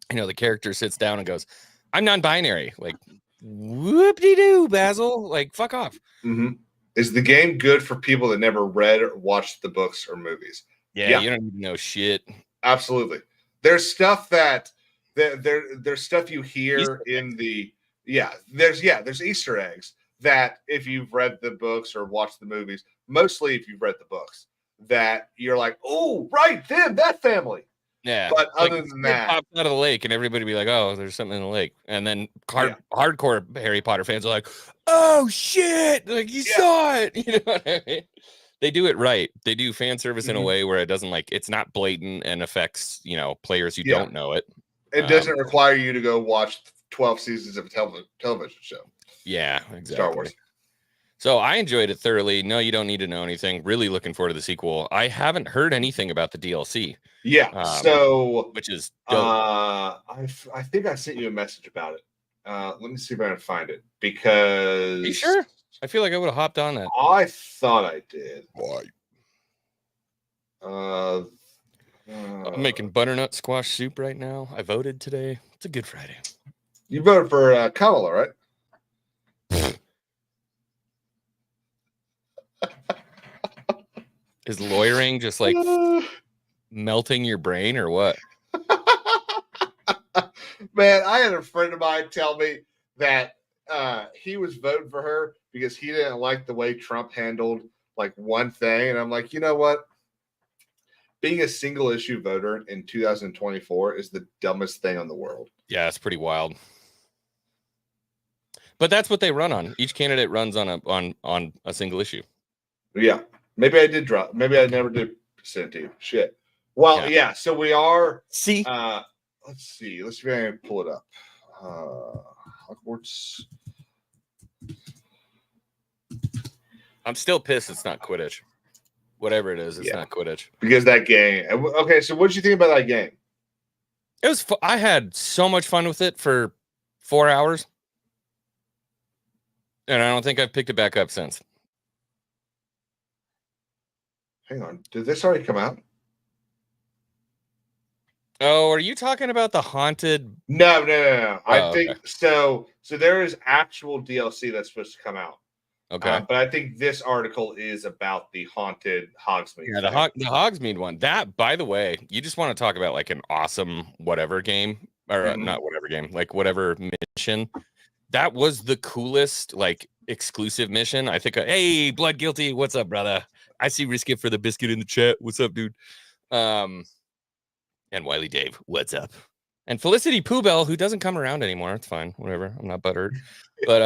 the character sits down and goes, I'm non-binary. Like, whoop-de-doo, Basil. Like, fuck off. Is the game good for people that never read or watched the books or movies? Yeah. You don't even know shit. Absolutely. There's stuff that there's stuff you hear in the there's Easter eggs that if you've read the books or watched the movies, mostly if you've read the books, that you're like, oh, right, that family. Yeah. But other than that, pops out of the lake and everybody be like, oh, there's something in the lake. And then hardcore Harry Potter fans are like, oh shit, like you saw it. You know what I mean? They do it right. They do fan service in a way where it doesn't it's not blatant and affects, players who don't know it. It doesn't require you to go watch 12 seasons of a television show. Yeah, exactly. Star Wars. So I enjoyed it thoroughly. No, you don't need to know anything. Really looking forward to the sequel. I haven't heard anything about the DLC. Yeah. Which is dope. I think I sent you a message about it. Let me see if I can find it because. Are you sure? I feel like I would have hopped on that. I thought I did. Why? I'm making butternut squash soup right now. I voted today. It's a good Friday. You voted for Kamala, right? Is lawyering just like melting your brain or what? Man, I had a friend of mine tell me that he was voting for her because he didn't like the way Trump handled like one thing, and I'm like, you know what? Being a single issue voter in 2024 is the dumbest thing in the world. Yeah, it's pretty wild. But that's what they run on. Each candidate runs on a single issue. Yeah, maybe I did drop. Maybe I never did send it to you. Shit. Well, yeah. So we are. See. Let's see. Let's see if I can pull it up. Hogwarts. I'm still pissed it's not Quidditch. Whatever it is, it's not Quidditch. Because that game. Okay, so what did you think about that game? It was. I had so much fun with it for 4 hours, and I don't think I've picked it back up since. Hang on. Did this already come out? Oh, are you talking about the haunted? No. I think okay. so. So there is actual DLC that's supposed to come out. Okay. But I think this article is about the haunted Hogsmeade. Yeah, the Hogsmeade one. That, by the way, you just want to talk about like an awesome whatever game, or not whatever game, like whatever mission. That was the coolest, like exclusive mission. I think. Hey, Blood Guilty, what's up, brother? I see Riskit for the biscuit in the chat. What's up, dude? And Wiley Dave, what's up? And Felicity Poobell, who doesn't come around anymore. It's fine, whatever. I'm not butthurt. But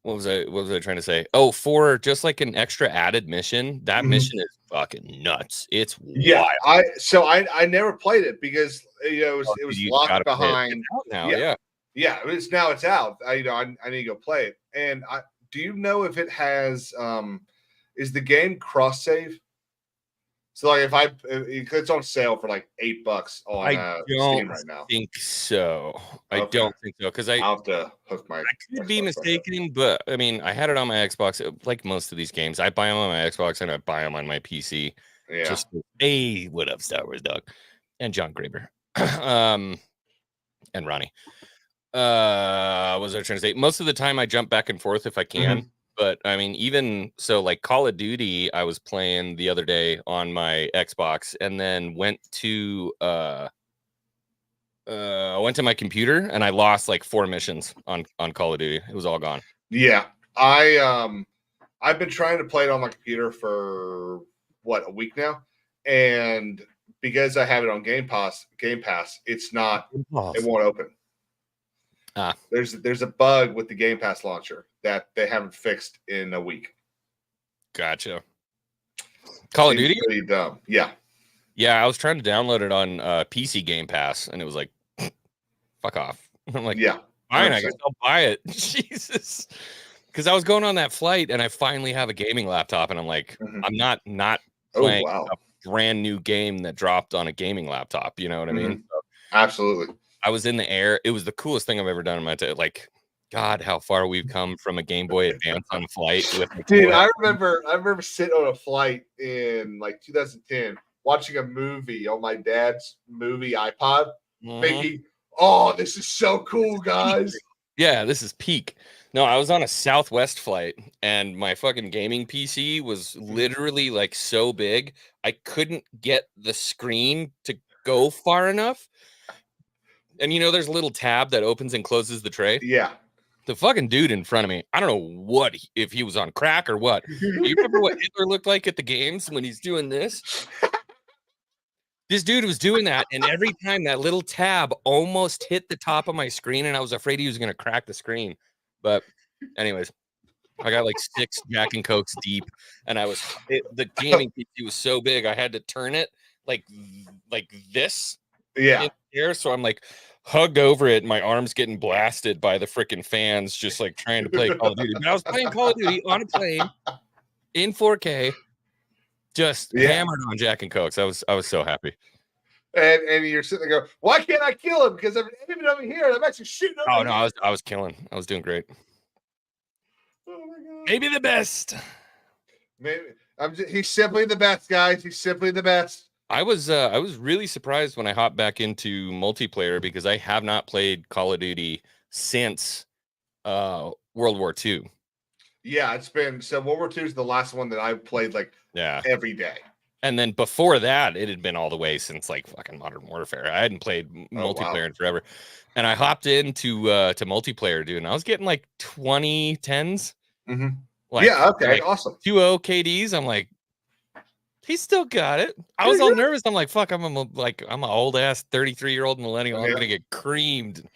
what was I trying to say? Oh, for just like an extra added mission, that mission is fucking nuts. It's wild. I never played it because it was locked behind. It's out now, yeah. It's out. I need to go play it. And do you know if it has is the game cross save? So like it's on sale for like $8 on Steam right now. Think so. I don't think so because I'll have to hook my. I could be mistaken, but I mean, I had it on my Xbox. Like most of these games, I buy them on my Xbox and I buy them on my PC. Yeah. Just hey, what up, Star Wars dog, and John Graber, and Ronnie. What was I trying to say? Most of the time, I jump back and forth if I can. But I mean, even so, like Call of Duty, I was playing the other day on my Xbox, and then went to my computer, and I lost like 4 missions on Call of Duty. It was all gone. Yeah, I've been trying to play it on my computer for a week now, and because I have it on Game Pass, it's not. It won't open. There's a bug with the Game Pass launcher that they haven't fixed in a week. Gotcha. Call of Duty? Pretty dumb. Yeah. Yeah, I was trying to download it on PC Game Pass, and it was like, fuck off. I'm like, yeah, fine, I guess I'll buy it. Jesus. Because I was going on that flight, and I finally have a gaming laptop, and I'm like, I'm not playing a brand new game that dropped on a gaming laptop. You know what I mean? So, absolutely. I was in the air. It was the coolest thing I've ever done in my like, God, how far we've come from a Game Boy Advance on a flight. Dude, I remember sitting on a flight in like 2010, watching a movie on my dad's movie iPod, thinking, "Oh, this is so cool, guys." Yeah, this is peak. No, I was on a Southwest flight, and my fucking gaming PC was literally like so big, I couldn't get the screen to go far enough. And there's a little tab that opens and closes the tray. Yeah. The fucking dude in front of me, I don't know if he was on crack or what. Do you remember what Hitler looked like at the games when he's doing this? This dude was doing that, and every time that little tab almost hit the top of my screen, and I was afraid he was going to crack the screen. But anyways, I got like 6 Jack and Cokes deep, and the gaming PC was so big, I had to turn it like this. Yeah. Here, so I'm like hugged over it, and my arms getting blasted by the freaking fans, just like trying to play Call of Duty. But I was playing Call of Duty on a plane in 4K, just hammered on Jack and Cokes. I was so happy. And you're sitting there going, "Why can't I kill him? Because I'm aiming over here. I'm actually shooting." Oh no, I was killing. I was doing great. Oh my God. Maybe the best. Maybe he's simply the best, guys. He's simply the best. I was really surprised when I hopped back into multiplayer because I have not played Call of Duty since World War II. Yeah, it's been World War II is the last one that I played like every day. And then before that, it had been all the way since like fucking Modern Warfare. I hadn't played multiplayer in forever. And I hopped into to multiplayer, dude, and I was getting like 2010s. Mm-hmm. Like, yeah, okay, like awesome. 2-0 KDs. I'm like, he still got it. I was all nervous. I'm like, fuck, I'm an old ass 33-year-old millennial. I'm gonna get creamed.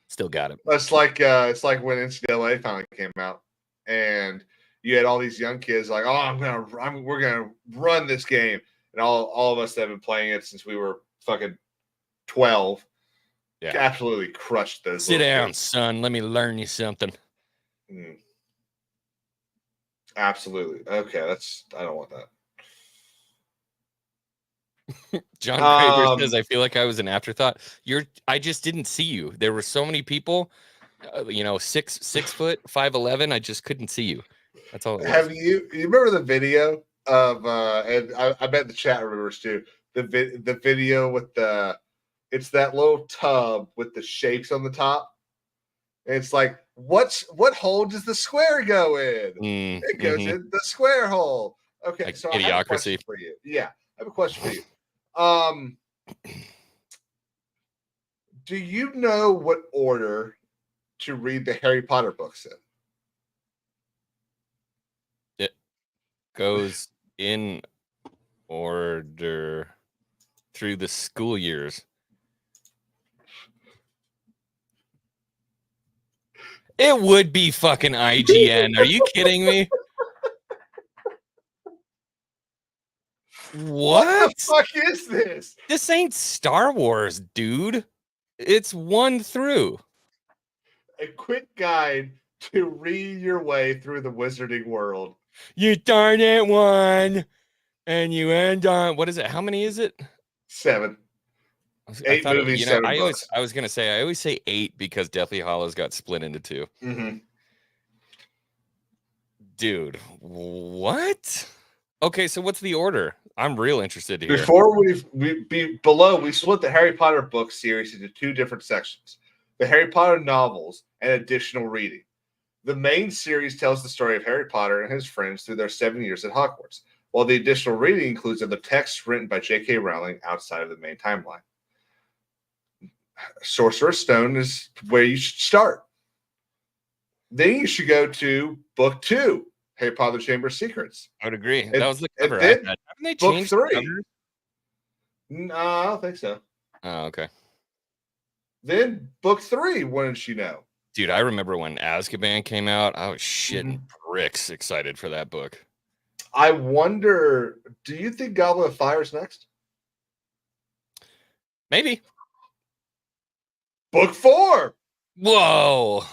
Still got it. It's like when NCAA finally came out, and you had all these young kids like, oh, we're gonna run this game, and all of us that have been playing it since we were fucking 12, absolutely crushed those. Sit down, kids. son. Let me learn you something. Absolutely. Okay, I don't want that. John Craver says, I feel like I was an afterthought. I just didn't see you. There were so many people, 6 foot, 5'11". I just couldn't see you. That's all it was. Have you remember the video of and I bet the chat remembers too, the video with it's that little tub with the shapes on the top. And it's like, what hole does the square go in? It goes in the square hole. Okay, like so Idiocracy. I have a question for you. Yeah, I have a question for you. Do you know what order to read the Harry Potter books in? It goes in order through the school years. It would be fucking IGN. Are you kidding me? What the fuck is this? This ain't Star Wars, dude. It's 1 through. A quick guide to read your way through the wizarding world. You start at 1 and you end on, what is it? How many is it? 7. 8 movies, 7 books. I was gonna say, I always say 8 because Deathly Hallows got split into 2. Mm-hmm. Dude, what? Okay, so what's the order? I'm real interested to hear. Before we split the Harry Potter book series into 2 different sections: the Harry Potter novels and additional reading. The main series tells the story of Harry Potter and his friends through their 7 years at Hogwarts, while the additional reading includes other texts written by J.K. Rowling outside of the main timeline. Sorcerer's Stone is where you should start. Then you should go to book 2, Harry Potter Chamber of Secrets. I would agree. That was the cover. Then haven't they book changed 3. the covers? No, I don't think so. Oh, okay. Then book 3, wouldn't you know? Dude, I remember when Azkaban came out. I was shitting bricks excited for that book. I wonder, do you think Goblet of Fire is next? Maybe. Book 4. Whoa.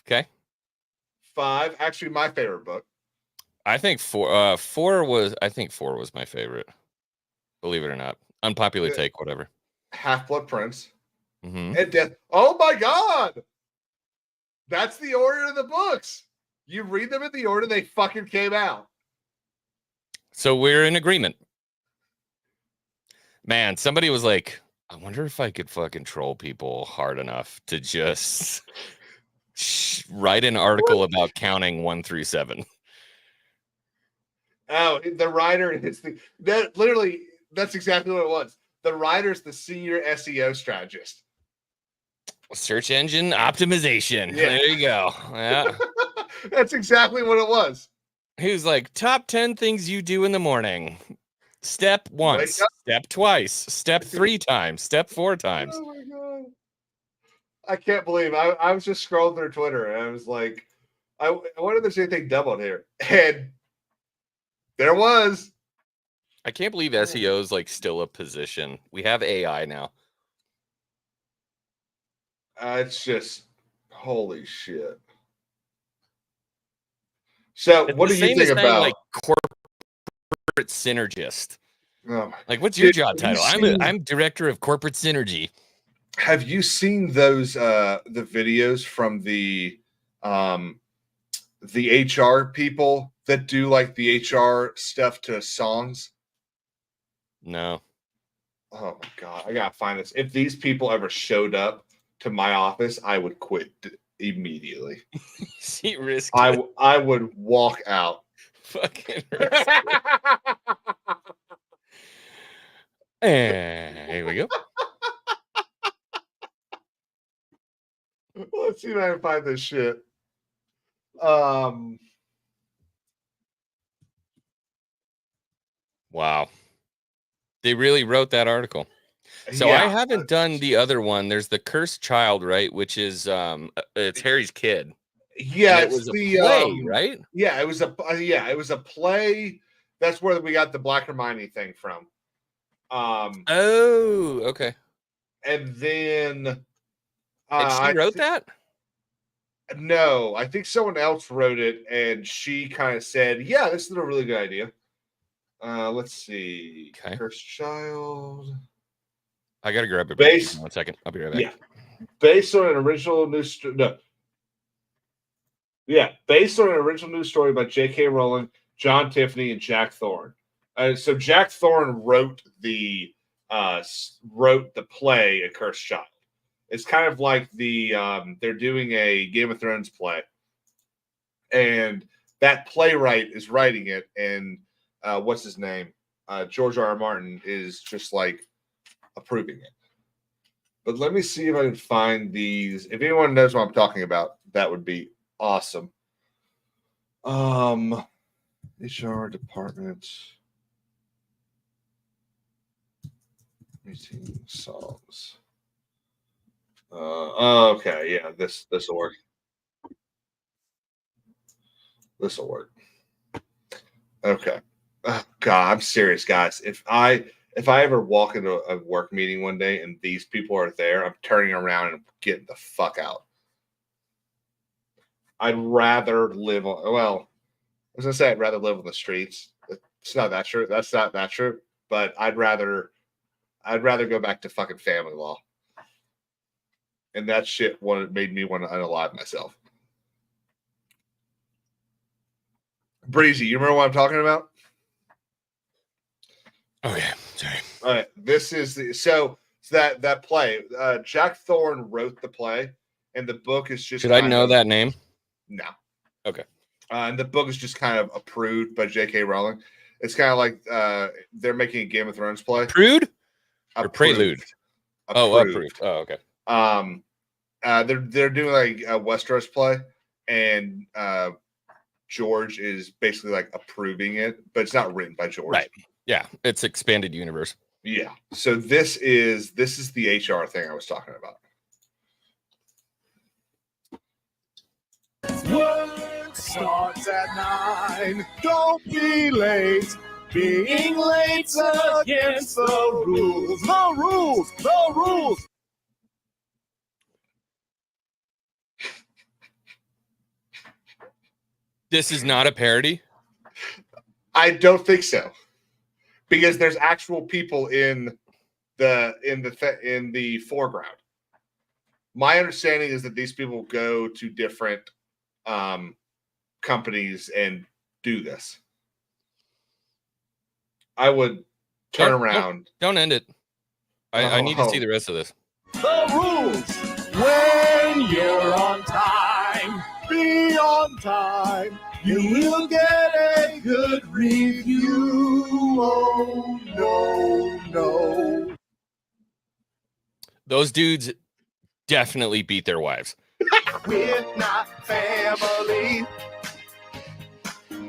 Okay. 5, actually my favorite book. I think 4 was my favorite. Believe it or not. Unpopular take, whatever. Half-Blood Prince. Mm-hmm. And Death. Oh my God. That's the order of the books. You read them in the order they fucking came out. So we're in agreement. Man, somebody was like, I wonder if I could fucking troll people hard enough to just write an article about counting 1 through 7. Oh, the writer is that's exactly what it was. The writer's the senior SEO strategist. Search engine optimization. Yeah. There you go. Yeah. That's exactly what it was. He was like, top 10 things you do in the morning. Step once, step twice, step 3 times, step 4 times. Oh my God. I can't believe I was just scrolling through Twitter and I was like, I wonder if there's anything dumb on here. And there was. I can't believe SEO is like still a position. We have AI now. It's just holy shit. So, what do you think about like corporate synergist? Oh, like, what's your job title? I'm director of corporate synergy. Have you seen those the videos from the HR people that do like the HR stuff to songs? No. Oh my God, I gotta find this. If these people ever showed up to my office, I would quit immediately. See, risk. I would walk out. Fucking. And here we go. Let's see if I can find this shit. Wow. They really wrote that article. So yeah. I haven't done the other one. There's the Cursed Child, right? Which is it's Harry's kid. Yeah, And it was a play, right? Yeah, it was a play. That's where we got the Black Hermione thing from. Oh, okay. And then And she wrote that? No, I think someone else wrote it, and she kind of said, "Yeah, this is a really good idea." Let's see. Okay. Cursed Child. I gotta grab it. Based 1 second. I'll be right back. Yeah, based on an original news based on an original news story by J.K. Rowling, John Tiffany, and Jack Thorne. So Jack Thorne wrote the play A Cursed Child. It's kind of like they're doing a Game of Thrones play, and that playwright is writing it, and what's his name? George R.R. Martin is just like approving it. But let me see if I can find these. If anyone knows what I'm talking about, that would be awesome. HR department. Meeting songs. Okay, yeah, this will work. This will work. Okay. Oh, God, I'm serious, guys. If I ever walk into a work meeting one day and these people are there, I'm turning around and getting the fuck out. I'd rather live on. Well, I was gonna say I'd rather live on the streets. It's not that true. That's not that true. But I'd rather go back to fucking family law. And that shit made me want to unalive myself. Breezy, you remember what I'm talking about? Okay, sorry. All right, this is that play. Jack Thorne wrote the play, and the book is just. Should I know that name? No. Okay. And the book is just kind of approved by J.K. Rowling. It's kind of like they're making a Game of Thrones play. Prude? Or Prelude? Oh, approved. Oh, okay. They're doing like a Westeros play, and George is basically like approving it, but it's not written by George. Right. Yeah, it's expanded universe. Yeah. So this is the HR thing I was talking about. Work starts at 9. Don't be late. Being late's against the rules. No rules. No rules. This is not a parody? I don't think so, because there's actual people in the foreground. My understanding is that these people go to different companies and do this. I would turn around. Don't end it. I need to see the rest of this. The rules. When you're on time, be on time. You will get a good review. Oh, no. Those dudes definitely beat their wives. We're not family.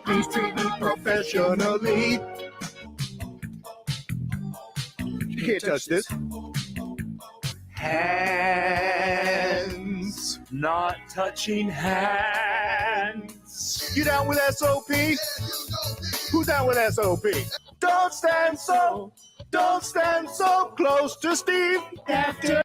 Please treat me professionally. You can't touch this. Hands. Not touching hands. You down with SOP? Who's down with SOP? Don't stand so close to Steve. After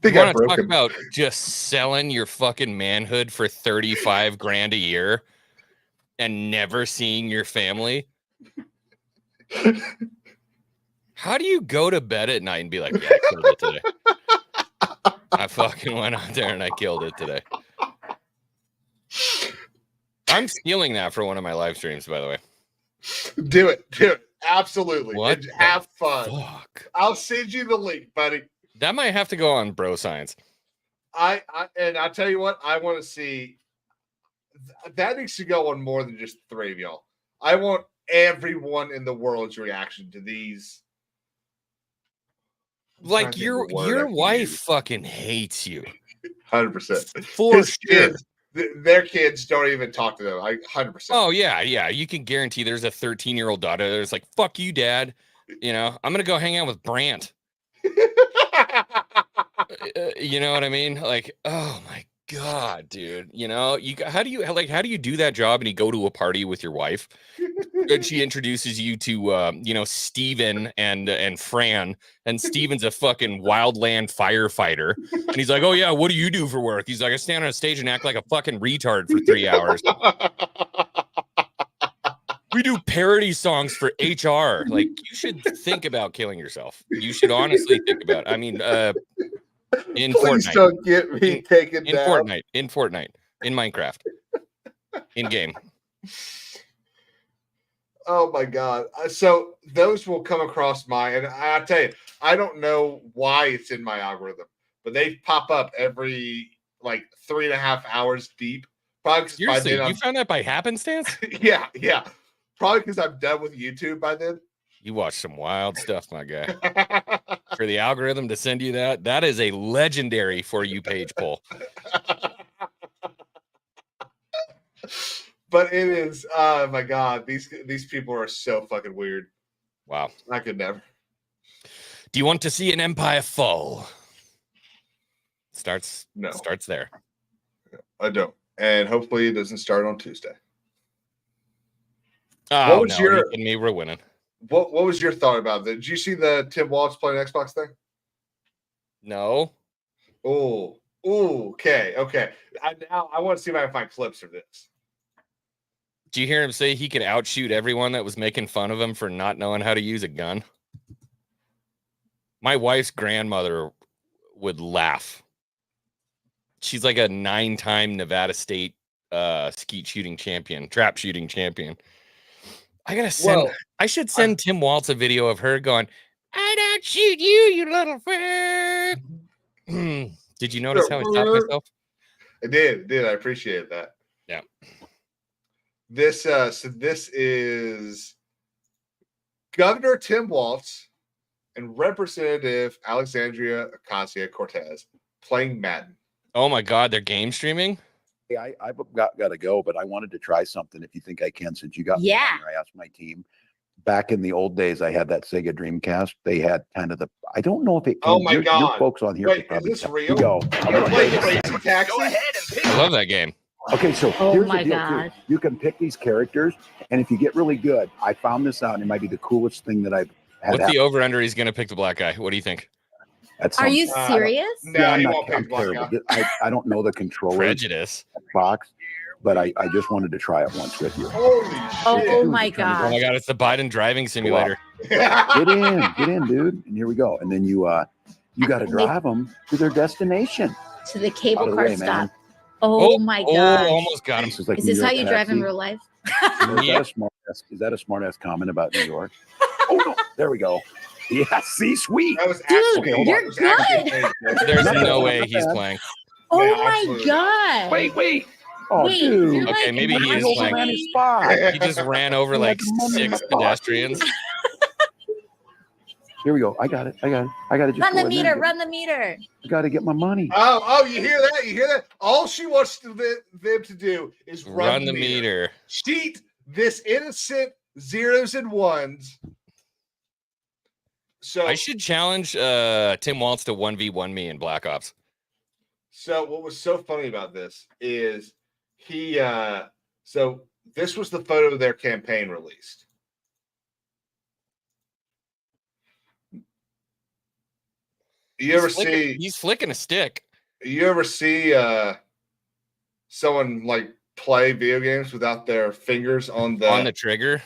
You want to talk about just selling your fucking manhood for 35 grand a year and never seeing your family? How do you go to bed at night and be like, yeah, I killed it today? I fucking went out there and I killed it today. I'm stealing that for one of my live streams, by the way. Do it. Absolutely. What? Have fun. Fuck. I'll send you the link, buddy. That might have to go on bro science. And I'll tell you what, I want to see that needs to go on more than just 3 of y'all. I want everyone in the world's reaction to these. Like your wife fucking hates you. 100%. For His sure. kids, their kids don't even talk to them. 100%. Oh yeah. You can guarantee there's a 13-year-old daughter that's like, "Fuck you, dad." You know, I'm gonna go hang out with Brant. You know what I mean? Like, oh my god, dude. You know, how do you do that job and you go to a party with your wife and she introduces you to Steven and Fran, and Steven's a fucking wildland firefighter, and he's like, "Oh yeah, what do you do for work?" He's like, "I stand on a stage and act like a fucking retard for 3 hours." We do parody songs for HR. Like, you should think about killing yourself. You should honestly think about it. I mean, in Please Fortnite. don't get me taken in down. in Fortnite, in Minecraft, in game. Oh my god! So those will come across and I tell you, I don't know why it's in my algorithm, but they pop up every like 3.5 hours deep. Probably Seriously, you found that by happenstance? yeah. Probably because I'm done with YouTube by then. You watch some wild stuff, my guy. For the algorithm to send you that is a legendary For You page pull. But it is, oh my god, these people are so fucking weird. Wow. I could never. Do you want to see an empire fall? Starts there. I don't. And hopefully it doesn't start on Tuesday. Oh, what was no, are you kidding me? We're winning. What was your thought about that? Did you see the Tim Waltz playing Xbox thing? No. Oh, okay. I want to see if I can find clips of this. Do you hear him say he could outshoot everyone that was making fun of him for not knowing how to use a gun? My wife's grandmother would laugh. She's like a 9-time Nevada State skeet shooting champion, trap shooting champion. I should send Tim Waltz a video of her going, "I'd outshoot you, you little friend." Did you notice how I stopped myself? I did. I appreciate that. Yeah. This is Governor Tim Waltz and Representative Alexandria Ocasio-Cortez playing Madden. Oh my God, they're game streaming? Hey, I've got to go, but I wanted to try something. If you think I can, since you got me on here, I asked my team. Back in the old days, I had that Sega Dreamcast. They had kind of I don't know if it. Oh my God! Your folks on here. Wait, is this real? Go. I love that game. Okay, so here's the deal too. You can pick these characters, and if you get really good, I found this out, and it might be the coolest thing that I've had. What's the over/under? He's going to pick the black guy. What do you think? Are you serious? No, he won't pick black guy. I don't know the controller. Prejudice. Box, but I just wanted to try it once with you. Holy shit! Oh my God! Oh my God! It's the Biden driving simulator. Get in, dude. And here we go. And then you got to drive them to their destination. To the cable car stop. Oh my God! Almost got him. Is this how you drive in real life? Is that a smart ass comment about New York? Oh no! There we go. Yeah, see, sweet. That was Dude, you're good. There's no way he's playing. Oh my God! Wait. Oh, Wait, dude. Okay, like, maybe he is playing. He just ran over like 6 pedestrians. Here we go. I got it. I got to just run the meter. Run the meter. I got to get my money. Oh, you hear that? All she wants them to do is run the meter. Cheat this innocent zeros and ones. So I should challenge Tim Waltz to 1v1 me in Black Ops. So what was so funny about this is so this was the photo their campaign released. He's flicking a stick. You ever see someone like play video games without their fingers on the trigger?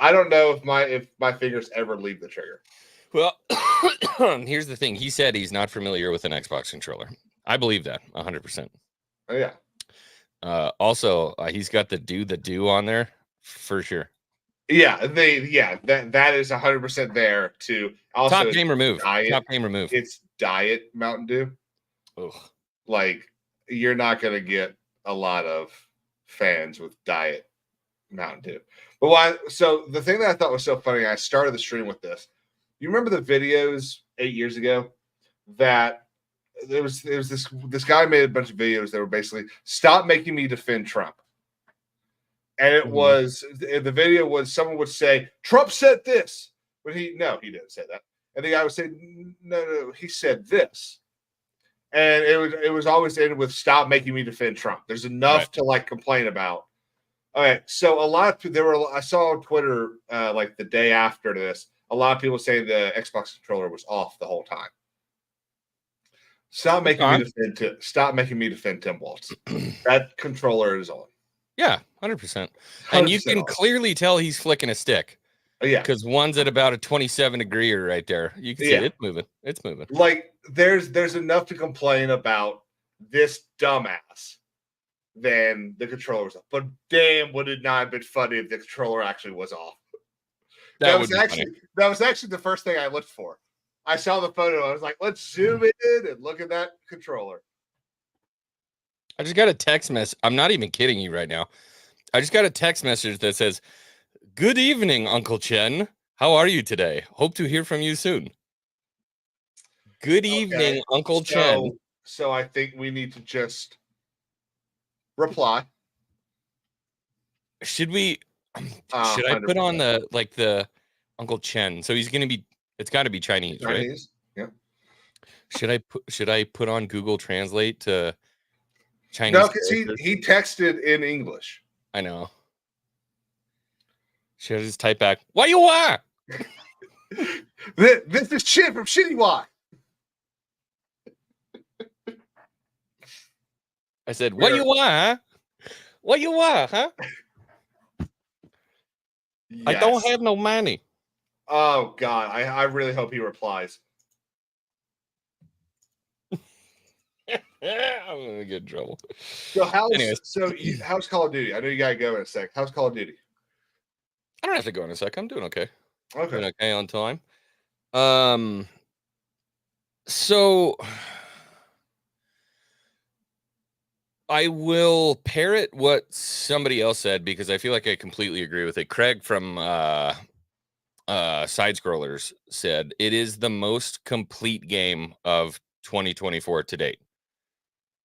I don't know if my fingers ever leave the trigger. Well, here's the thing. He said he's not familiar with an Xbox controller. I believe that 100%. Oh, yeah. Also, he's got the do on there for sure. Yeah, that is 100% there to also top game remove. Top game remove. It's diet Mountain Dew. Ugh. Like, you're not going to get a lot of fans with diet Mountain Dew. But why? So the thing that I thought was so funny, I started the stream with this. You remember the videos 8 years ago that there was this guy made a bunch of videos that were basically stop making me defend Trump. And it was the video was someone would say Trump said this, but he didn't say that. And the guy would say no, he said this. And it was always ended with stop making me defend Trump. There's enough to like complain about. Okay, so I saw on Twitter like the day after this, a lot of people saying the Xbox controller was off the whole time. Stop making me defend Tim Waltz. That controller is on. Yeah, 100%. And you can clearly tell he's flicking a stick. Yeah, because one's at about a 27 degree right there. You can see it's moving. It's moving. Like there's enough to complain about this dumbass than the controller was off. But damn, would it not have been funny if the controller actually was off? That was actually the first thing I looked for. I saw the photo. I was like, let's zoom in and look at that controller. I just got a text message. I'm not even kidding you right now. I just got a text message that says, "Good evening, Uncle Chen. How are you today? Hope to hear from you soon." Good evening, Uncle Chen. So I think we need to just reply. Should we? Should I put on the Uncle Chen? So he's gonna be. It's got to be Chinese, right? Yeah. Should I put on Google Translate to Chinese? No, because he texted in English. I know. Should I just type back? What you want? This is Chip from Shitty Y. I said, "What you want? Huh? What you want? Huh?" Yes. I don't have no money. Oh God, I really hope he replies. I'm gonna get in trouble. So how's Call of Duty? I know you gotta go in a sec. How's Call of Duty? I don't have to go in a sec. I'm doing okay. Okay. Doing okay on time. So I will parrot what somebody else said because I feel like I completely agree with it. Craig from Side Scrollers said it is the most complete game of 2024 to date.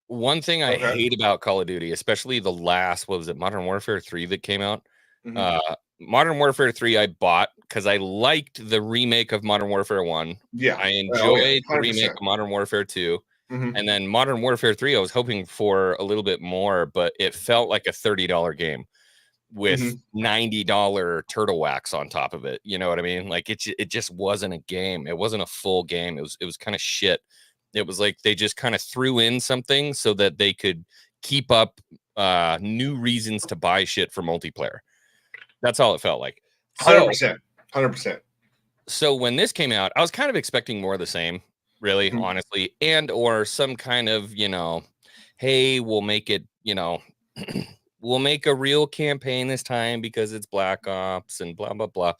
One thing I hate about Call of Duty, especially the last, what was it, Modern Warfare 3 that came out? Mm-hmm. Modern Warfare 3 I bought because I liked the remake of Modern Warfare 1. Yeah. I enjoyed the remake of Modern Warfare 2. Mm-hmm. And then Modern Warfare 3, I was hoping for a little bit more, but it felt like a $30 game with $90 turtle wax on top of it. You know what I mean? Like it just wasn't a game. It wasn't a full game. It was kind of shit. It was like they just kind of threw in something so that they could keep up new reasons to buy shit for multiplayer. That's all it felt like. 100%. So when this came out, I was kind of expecting more of the same, really, honestly, and or some kind of, hey, we'll make it, we'll make a real campaign this time because it's Black Ops and blah, blah, blah.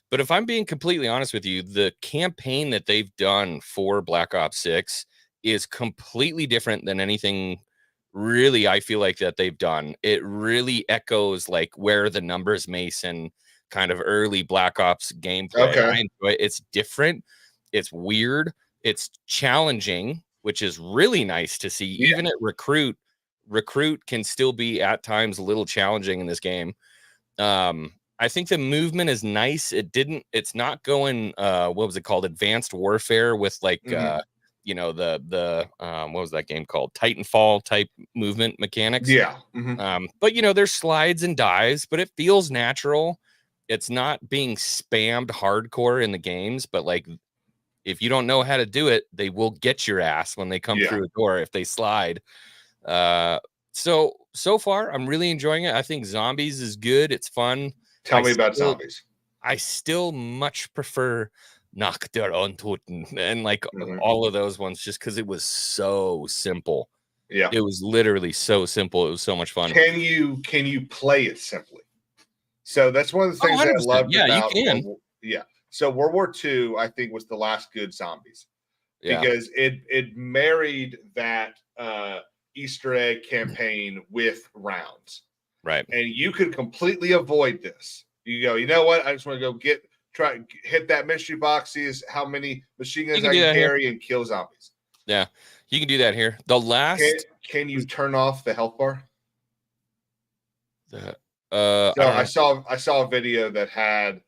But if I'm being completely honest with you, the campaign that they've done for Black Ops 6 is completely different than anything really I feel like that they've done. It really echoes like where the Numbers Mason kind of early Black Ops gameplay. Okay. I enjoy it. It's different. It's weird. It's challenging, which is really nice to see. Yeah. Even at recruit can still be at times a little challenging in this game. I think the movement is nice. It's not going what was it called? Advanced Warfare with like the what was that game called? Titanfall type movement mechanics. Yeah. But there's slides and dives, but it feels natural. It's not being spammed hardcore in the games, but like if you don't know how to do it, they will get your ass when they come through a door if they slide. So far I'm really enjoying it. I think Zombies is good. It's fun. Tell me about Zombies. I still much prefer Nach der Untoten and like all of those ones just because it was so simple. Yeah. It was literally so simple. It was so much fun. Can you play it simply? So that's one of the things that I loved about. You can. Yeah. So World War II, I think, was the last good Zombies. because it married that Easter egg campaign with rounds. Right. And you could completely avoid this. You go, you know what? I just want to go hit that mystery box, see how many machine guns I can carry, and kill zombies. Yeah, you can do that here. The last. Can you turn off the health bar? So I saw a video that had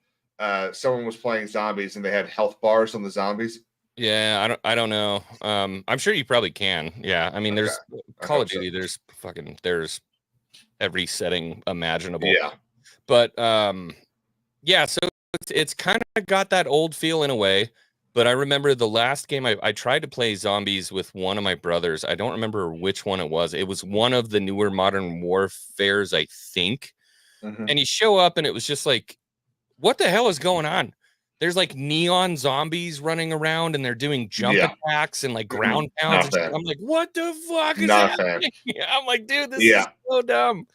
someone was playing zombies and they had health bars on the zombies. Yeah, I don't know. I'm sure you probably can. Yeah, I mean, there's Call of Duty. So. There's every setting imaginable. Yeah, but yeah. So it's kind of got that old feel in a way. But I remember the last game I tried to play zombies with one of my brothers. I don't remember which one it was. It was one of the newer Modern Warfares, I think. Mm-hmm. And you show up and it was just like, what the hell is going on? There's like neon zombies running around and they're doing jump attacks and like ground pounds. I'm like, what the fuck is happening? I'm like, dude, this is so dumb.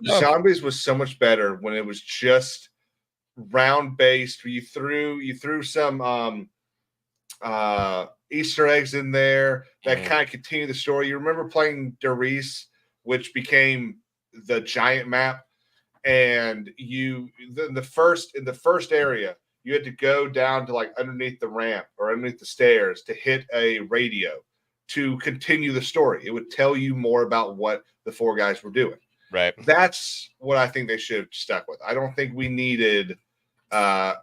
Zombies was so much better when it was just round based. You threw some Easter eggs in there that kind of continue the story. You remember playing Darius, which became the giant map, and in the first area, you had to go down to like underneath the ramp or underneath the stairs to hit a radio to continue the story. It would tell you more about what the four guys were doing. Right. That's what I think they should have stuck with. I don't think we needed an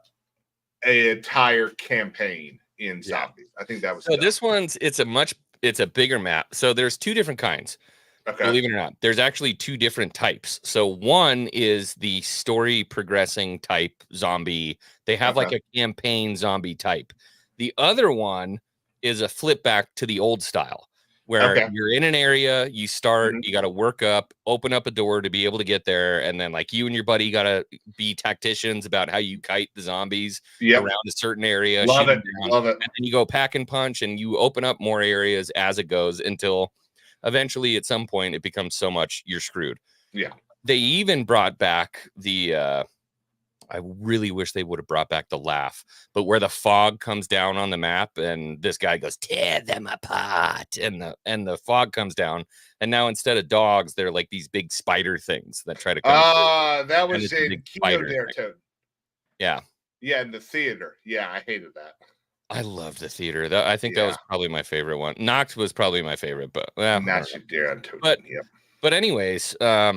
entire campaign in zombies. I think that was so. This one's it's a bigger map. So there's two different kinds. Okay. Believe it or not, there's actually two different types. So one is the story progressing type zombie. They have like a campaign zombie type. The other one is a flip back to the old style where you're in an area, you start, you got to work up, open up a door to be able to get there. And then like you and your buddy got to be tacticians about how you kite the zombies around a certain area. Love it. And then you go pack and punch and you open up more areas as it goes until eventually at some point it becomes so much you're screwed. Yeah. They even brought back the I really wish they would have brought back the laugh, but where the fog comes down on the map and this guy goes, tear them apart, and the fog comes down, and now instead of dogs, they're like these big spider things that try to come. That was in Kino Der Toten. Yeah. Yeah, in the theater. Yeah, I hated that. I loved the theater. I think that was probably my favorite one. Knox was probably my favorite, but but anyways, I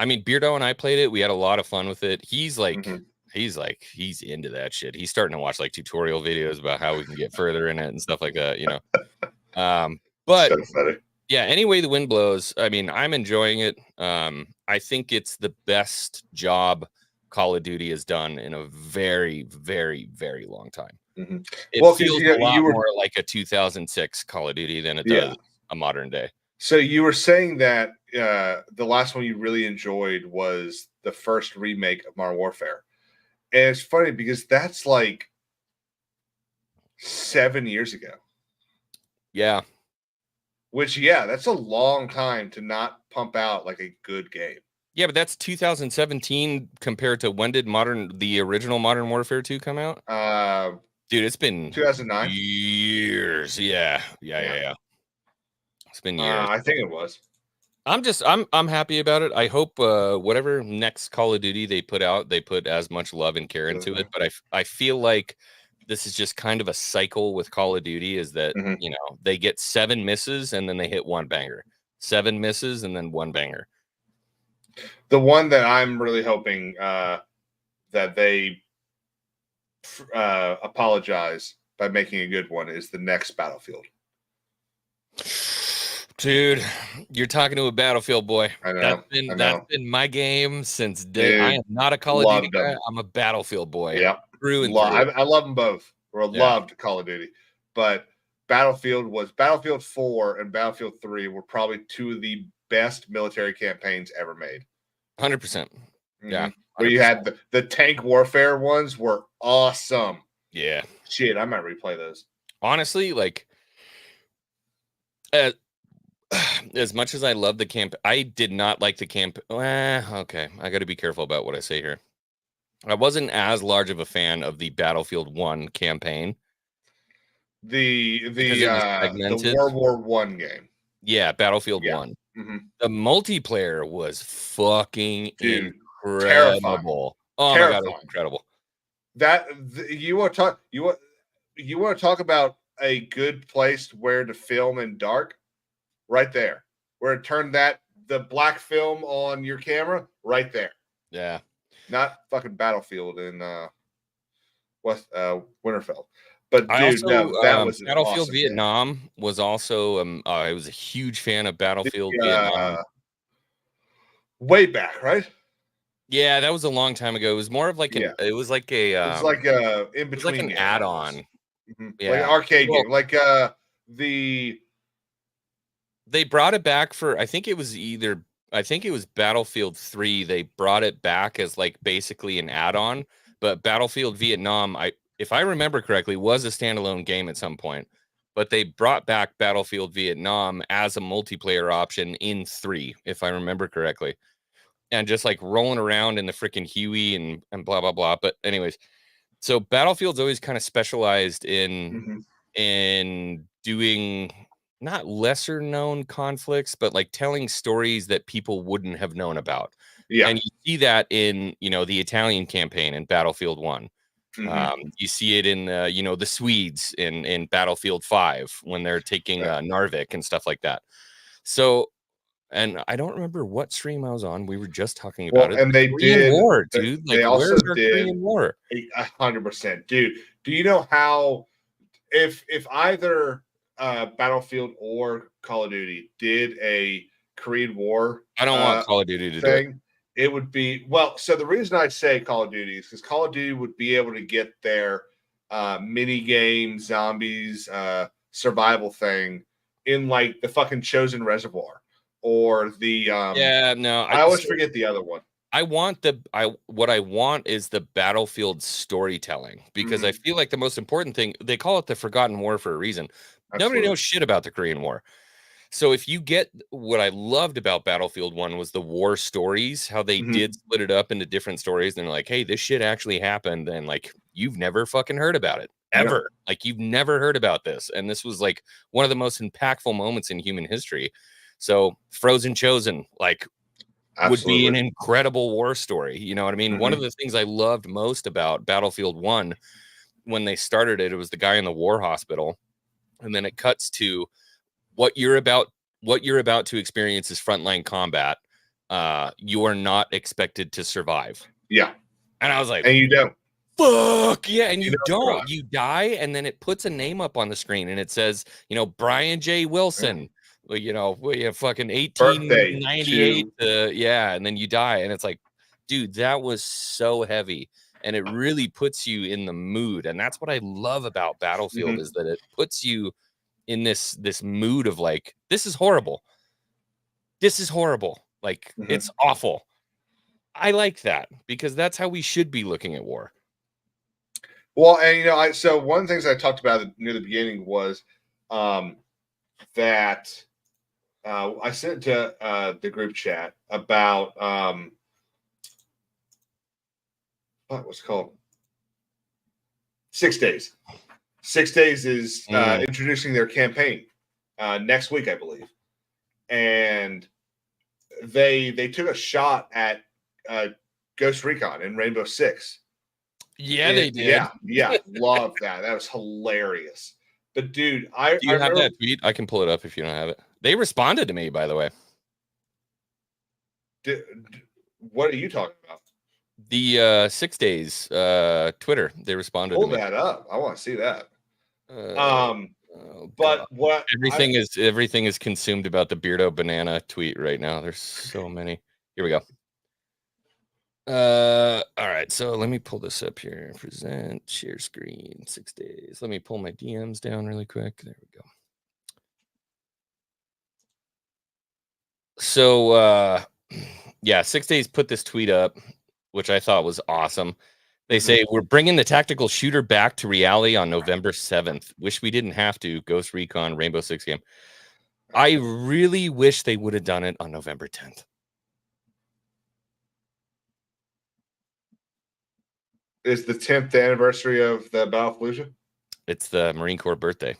mean, Beardo and I played it. We had a lot of fun with it. He's like, he's into that shit. He's starting to watch like tutorial videos about how we can get further in it and stuff like that, you know. But so yeah, anyway, the wind blows. I mean, I'm enjoying it. I think it's the best job Call of Duty has done in a very, very, very long time. Mm-hmm. It feels a lot more like a 2006 Call of Duty than it does a modern day. So you were saying that the last one you really enjoyed was the first remake of Modern Warfare. And it's funny because that's like 7 years ago. Yeah. Which, that's a long time to not pump out like a good game. Yeah, but that's 2017 compared to when did the original Modern Warfare 2 come out? Dude, it's been 2009 years. Yeah. It's been years. I think it was. I'm happy about it. I hope whatever next Call of Duty they put out, they put as much love and care into it. But I feel like this is just kind of a cycle with Call of Duty is that, you know, they get 7 misses and then they hit 1 banger. 7 misses and then 1 banger. The one that I'm really hoping that they apologize by making a good one is the next Battlefield. Dude, you're talking to a Battlefield boy. I know. That's been my game since day. Dude, I am not a Call of Duty guy. I'm a Battlefield boy. Yeah. Through and through. I love them both. Or loved Call of Duty. But Battlefield 4 and Battlefield 3 were probably two of the best military campaigns ever made. 100%. Yeah. 100%. Where you had the tank warfare ones were awesome. Yeah. Shit, I might replay those. Honestly, like as much as I love the camp, I did not like the camp. Okay, I got to be careful about what I say here. I wasn't as large of a fan of the Battlefield 1 campaign. the World War One game. Yeah, Battlefield 1. Mm-hmm. The multiplayer was fucking Dude, incredible. terrifying. Oh my god, it was incredible. You want to talk about a good place where to film in dark? Right there. Where it turned the black film on your camera, right there. Yeah. Not fucking Battlefield in Winterfell. But dude, I also, that was Battlefield awesome Vietnam game. was also I was a huge fan of Battlefield Vietnam. Way back, right? Yeah, that was a long time ago. It was more of like it was like a it's like a in between. It was like an add-on. Mm-hmm. Yeah. Like an arcade game. Like they brought it back for I think it was Battlefield 3. They brought it back as like basically an add-on, but Battlefield Vietnam, if I remember correctly, was a standalone game at some point. But they brought back Battlefield Vietnam as a multiplayer option in 3, if I remember correctly. And just like rolling around in the freaking Huey and blah blah blah. But anyways, so Battlefield's always kind of specialized in doing not lesser known conflicts, but like telling stories that people wouldn't have known about. Yeah. And you see that in, the Italian campaign in Battlefield 1. You see it in, the Swedes in Battlefield 5 when they're taking Narvik and stuff like that. So, and I don't remember what stream I was on. We were just talking about it. And they Korean War, dude. They also did Korean War. 100%, dude. Do you know how if either Battlefield or Call of Duty did a Korean War? I don't want Call of Duty to do it. It would be so the reason I say Call of Duty is because Call of Duty would be able to get their mini game zombies survival thing in like the fucking Chosen Reservoir or the I always forget the other one. What I want is the Battlefield storytelling, because I feel like the most important thing, they call it the Forgotten War for a reason. Absolutely. Nobody knows shit about the Korean War. So if you get what I loved about Battlefield 1 was the war stories, how they did split it up into different stories. And they're like, hey, this shit actually happened. And like, you've never fucking heard about it ever. Yeah. Like you've never heard about this. And this was like one of the most impactful moments in human history. So Frozen Chosen, like, would be an incredible war story. You know what I mean? One of the things I loved most about Battlefield 1 when they started it, it was the guy in the war hospital. And then it cuts to what you're about to experience is frontline combat. You are not expected to survive. Yeah. And I was like, and you don't. Fuck yeah. And you don't. You die, and then it puts a name up on the screen and it says, Brian J. Wilson. Well, fucking 1898. And then you die. And it's like, dude, that was so heavy. And it really puts you in the mood. And that's what I love about Battlefield is that it puts you in this mood of like, this is horrible. This is horrible. Like, it's awful. I like that because that's how we should be looking at war. Well, and so one of the things I talked about near the beginning was that I sent to the group chat about what's it called? 6 Days. 6 Days is introducing their campaign next week, I believe, and they took a shot at Ghost Recon in Rainbow Six. Yeah, they did. Yeah, love that. That was hilarious. But dude, do you have that tweet? I can pull it up if you don't have it. They responded to me, by the way. What are you talking about? The 6 Days Twitter. They responded. Pull to me. that up. I want to see that. But what everything is consumed about the Beardo Banana tweet right now. There's so many. Here we go. All right, so let me pull this up here. Present, share screen, 6 Days. Let me pull my DMs down really quick. There we go. So 6 Days put this tweet up, which I thought was awesome. They say, we're bringing the tactical shooter back to reality on November 7th. Wish we didn't have to. Ghost Recon Rainbow Six game. I really wish they would have done it on November 10th. Is the 10th anniversary of the Battlefluja? It's the Marine Corps birthday.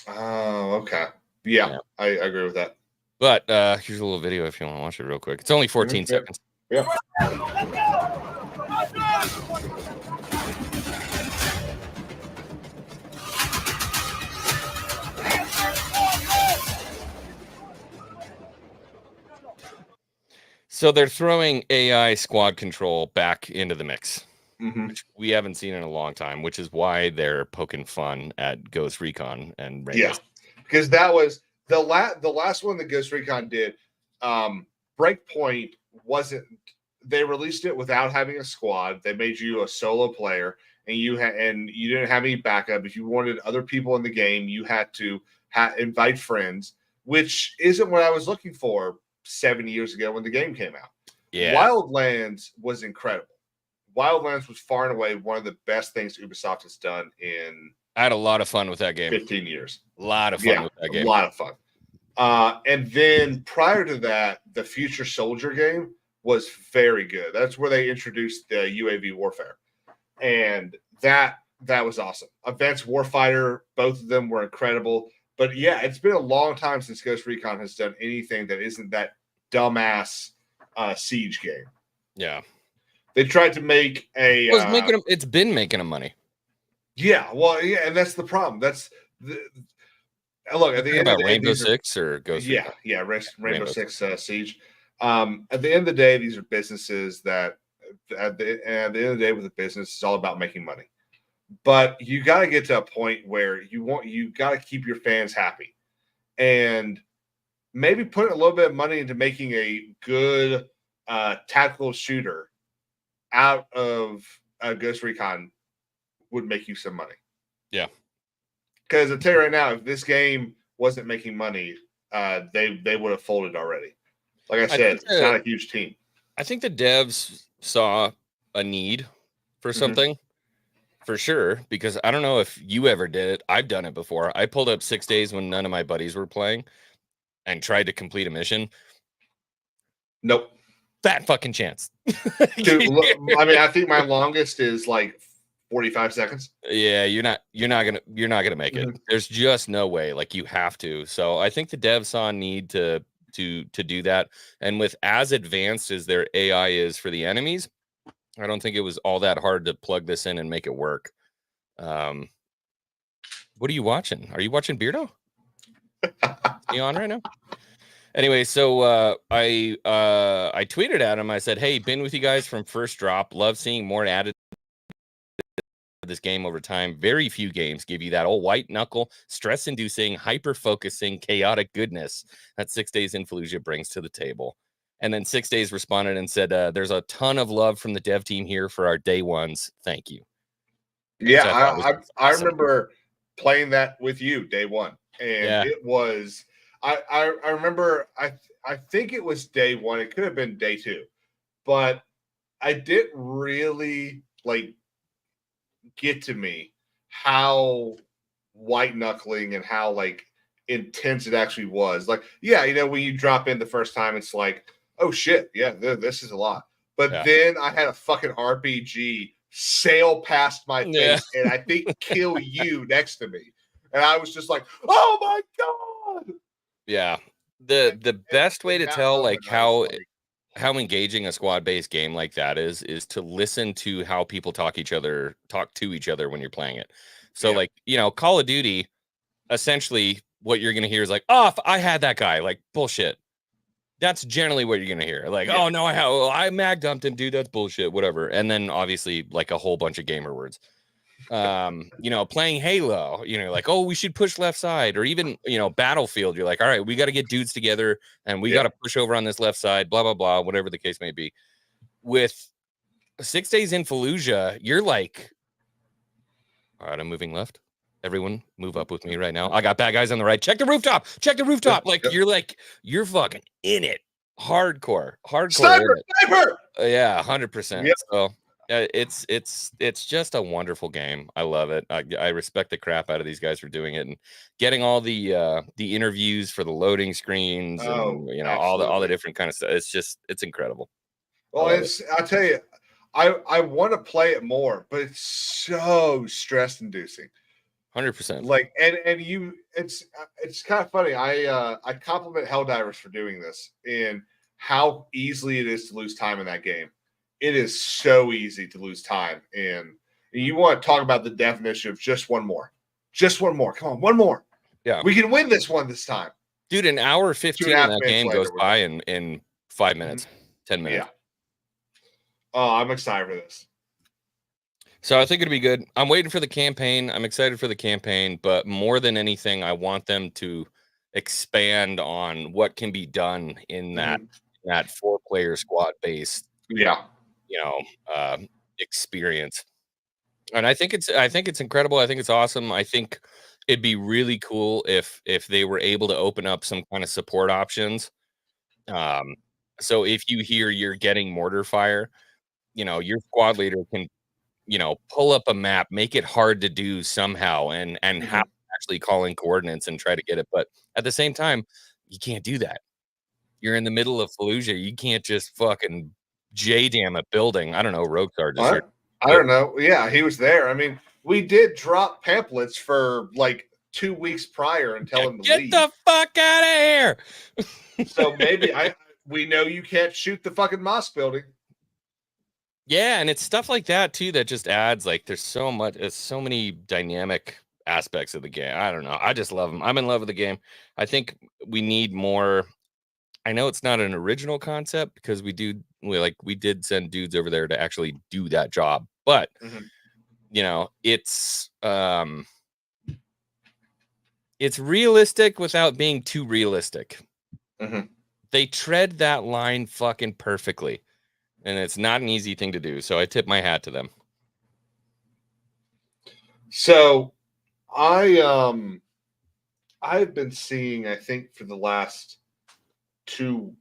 Oh, okay. Yeah. I agree with that. But here's a little video if you want to watch it real quick. It's only 14 seconds. Yeah. So they're throwing AI squad control back into the mix, Mhm. which we haven't seen in a long time, which is why they're poking fun at Ghost Recon and Rainbow. Yeah, because that was the last one that Ghost Recon did. Breakpoint wasn't. They released it without having a squad. They made you a solo player, and you didn't have any backup. If you wanted other people in the game, you had to invite friends, which isn't what I was looking for 7 years ago when the game came out. Yeah. Wildlands was incredible. Wildlands was far and away one of the best things Ubisoft has done in. I had a lot of fun with that game. 15 years. A lot of fun with that game. A lot of fun. And then prior to that, the Future Soldier game was very good. That's where they introduced the UAV warfare. And that was awesome. Advanced Warfighter, both of them were incredible. But yeah, it's been a long time since Ghost Recon has done anything that isn't that dumbass siege game. Yeah. They tried to make a. It's been making them money. Yeah, well, yeah, and that's the problem. That's the look at the end of the day, Rainbow Six or Ghost Recon? Yeah, Rainbow Six Siege. At the end of the day, these are businesses that at the end of the day, with the business, it's all about making money. But you got to get to a point where you got to keep your fans happy, and maybe put a little bit of money into making a good tactical shooter out of Ghost Recon would make you some money. Yeah. Because I'll tell you right now, if this game wasn't making money, they would have folded already. Like I said, it's not a huge team. I think the devs saw a need for something for sure, because I don't know if you ever did it. I've done it before. I pulled up 6 days when none of my buddies were playing and tried to complete a mission. Nope. Fat fucking chance. Dude, I mean, I think my longest is like 45 seconds. Yeah, you're not gonna make it. There's just no way. Like, you have to. So I think the devs saw a need to do that. And with as advanced as their AI is for the enemies, I don't think it was all that hard to plug this in and make it work. What are you watching? Are you watching Beardo? Is he on right now? Anyway, so I tweeted at him. I said, "Hey, been with you guys from first drop. Love seeing more added to this game over time. Very few games give you that old white knuckle, stress-inducing, hyper-focusing, chaotic goodness that 6 Days in Fallujah brings to the table." And then 6 Days responded and said, "There's a ton of love from the dev team here for our day ones. Thank you." Yeah, I remember playing that with you day one, and it was. I remember. I think it was day one. It could have been day two, but I didn't really get to me how white knuckling and how intense it actually was. Like, yeah, when you drop in the first time, it's like, oh shit, yeah, this is a lot. But then I had a fucking RPG sail past my face and I think kill you next to me, and I was just like, oh my god. Yeah, the best way to tell how engaging a squad-based game like that is to listen to how people talk to each other when you're playing it. So Call of Duty, essentially what you're gonna hear is like, "Oh, I had that guy," like, bullshit. That's generally what you're gonna hear. Like, "Oh no, I mag dumped him, dude. That's bullshit." Whatever. And then obviously a whole bunch of gamer words. Playing Halo, like, "Oh, we should push left side," or even Battlefield, you're like, "All right, we got to get dudes together and we got to push over on this left side," blah blah blah, whatever the case may be. With 6 Days in Fallujah, you're like, "All right, I'm moving left. Everyone move up with me right now. I got bad guys on the right. Check the rooftop. You're fucking in it. Hardcore. Sniper. Yeah, 100%. So it's just a wonderful game. I love it. I respect the crap out of these guys for doing it and getting all the interviews for the loading screens and all the different kind of stuff. It's incredible. Well, I'll tell you, I want to play it more, but it's so stress inducing. 100%. Like, and you, it's kind of funny. I compliment Helldivers for doing this and how easily it is to lose time in that game. It is so easy to lose time, and you want to talk about the definition of just one more. Come on, one more. Yeah, we can win this one this time, dude. An hour 15 in that game goes by in 5 minutes, 10 minutes. Yeah. Oh, I'm excited for this. So I think it'll be good. I'm waiting for the campaign. I'm excited for the campaign, but more than anything, I want them to expand on what can be done in that 4-player squad based, experience. And I think it's incredible. I think it's awesome. I think it'd be really cool if they were able to open up some kind of support options. So if you hear you're getting mortar fire, your squad leader can pull up a map, make it hard to do somehow, and have actually calling coordinates and try to get it. But at the same time, you can't do that. You're in the middle of Fallujah. You can't just fucking J-dam a building. I don't know. Roguestar just here. I don't know. Yeah, he was there. I mean, we did drop pamphlets for like 2 weeks prior and tell him to leave. Get the fuck out of here. So maybe we know you can't shoot the fucking mosque building. Yeah, and it's stuff like that too that just adds, like, there's so many dynamic aspects of the game. I don't know. I just love them. I'm in love with the game. I think we need more. I know it's not an original concept because we did send dudes over there to actually do that job, but it's realistic without being too realistic. They tread that line fucking perfectly. And it's not an easy thing to do. So I tip my hat to them. So I've been seeing, I think for the last two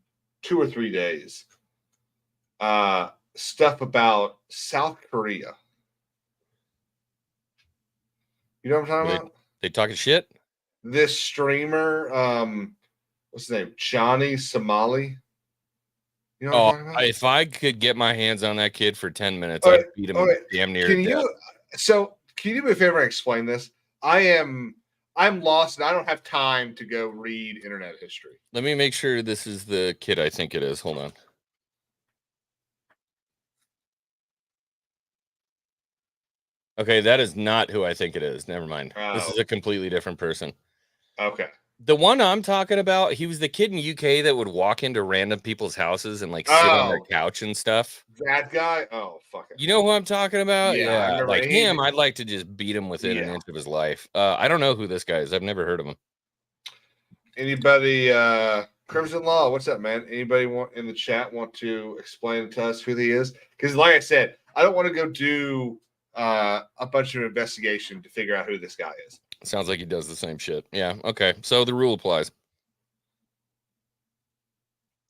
or 3 days, stuff about South Korea. You know what I'm talking about? They talking shit? This streamer, what's his name? Johnny Somali. You know what I'm talking about? If I could get my hands on that kid for 10 minutes, I'd beat him damn near to death. Can you do me a favor and explain this? I'm lost and I don't have time to go read internet history. Let me make sure this is the kid I think it is. Hold on. Okay, that is not who I think it is. Never mind. This is a completely different person. Okay. The one I'm talking about, he was the kid in UK that would walk into random people's houses and like sit on their couch and stuff. That guy? Oh, fuck it. You know who I'm talking about? Yeah. Like him, I'd like to just beat him within an inch of his life. I don't know who this guy is. I've never heard of him. Anybody, Crimson Law, what's up, man? Anybody in the chat want to explain to us who he is? Because like I said, I don't want to go do a bunch of investigation to figure out who this guy is. Sounds like he does the same shit. Yeah. Okay. So the rule applies.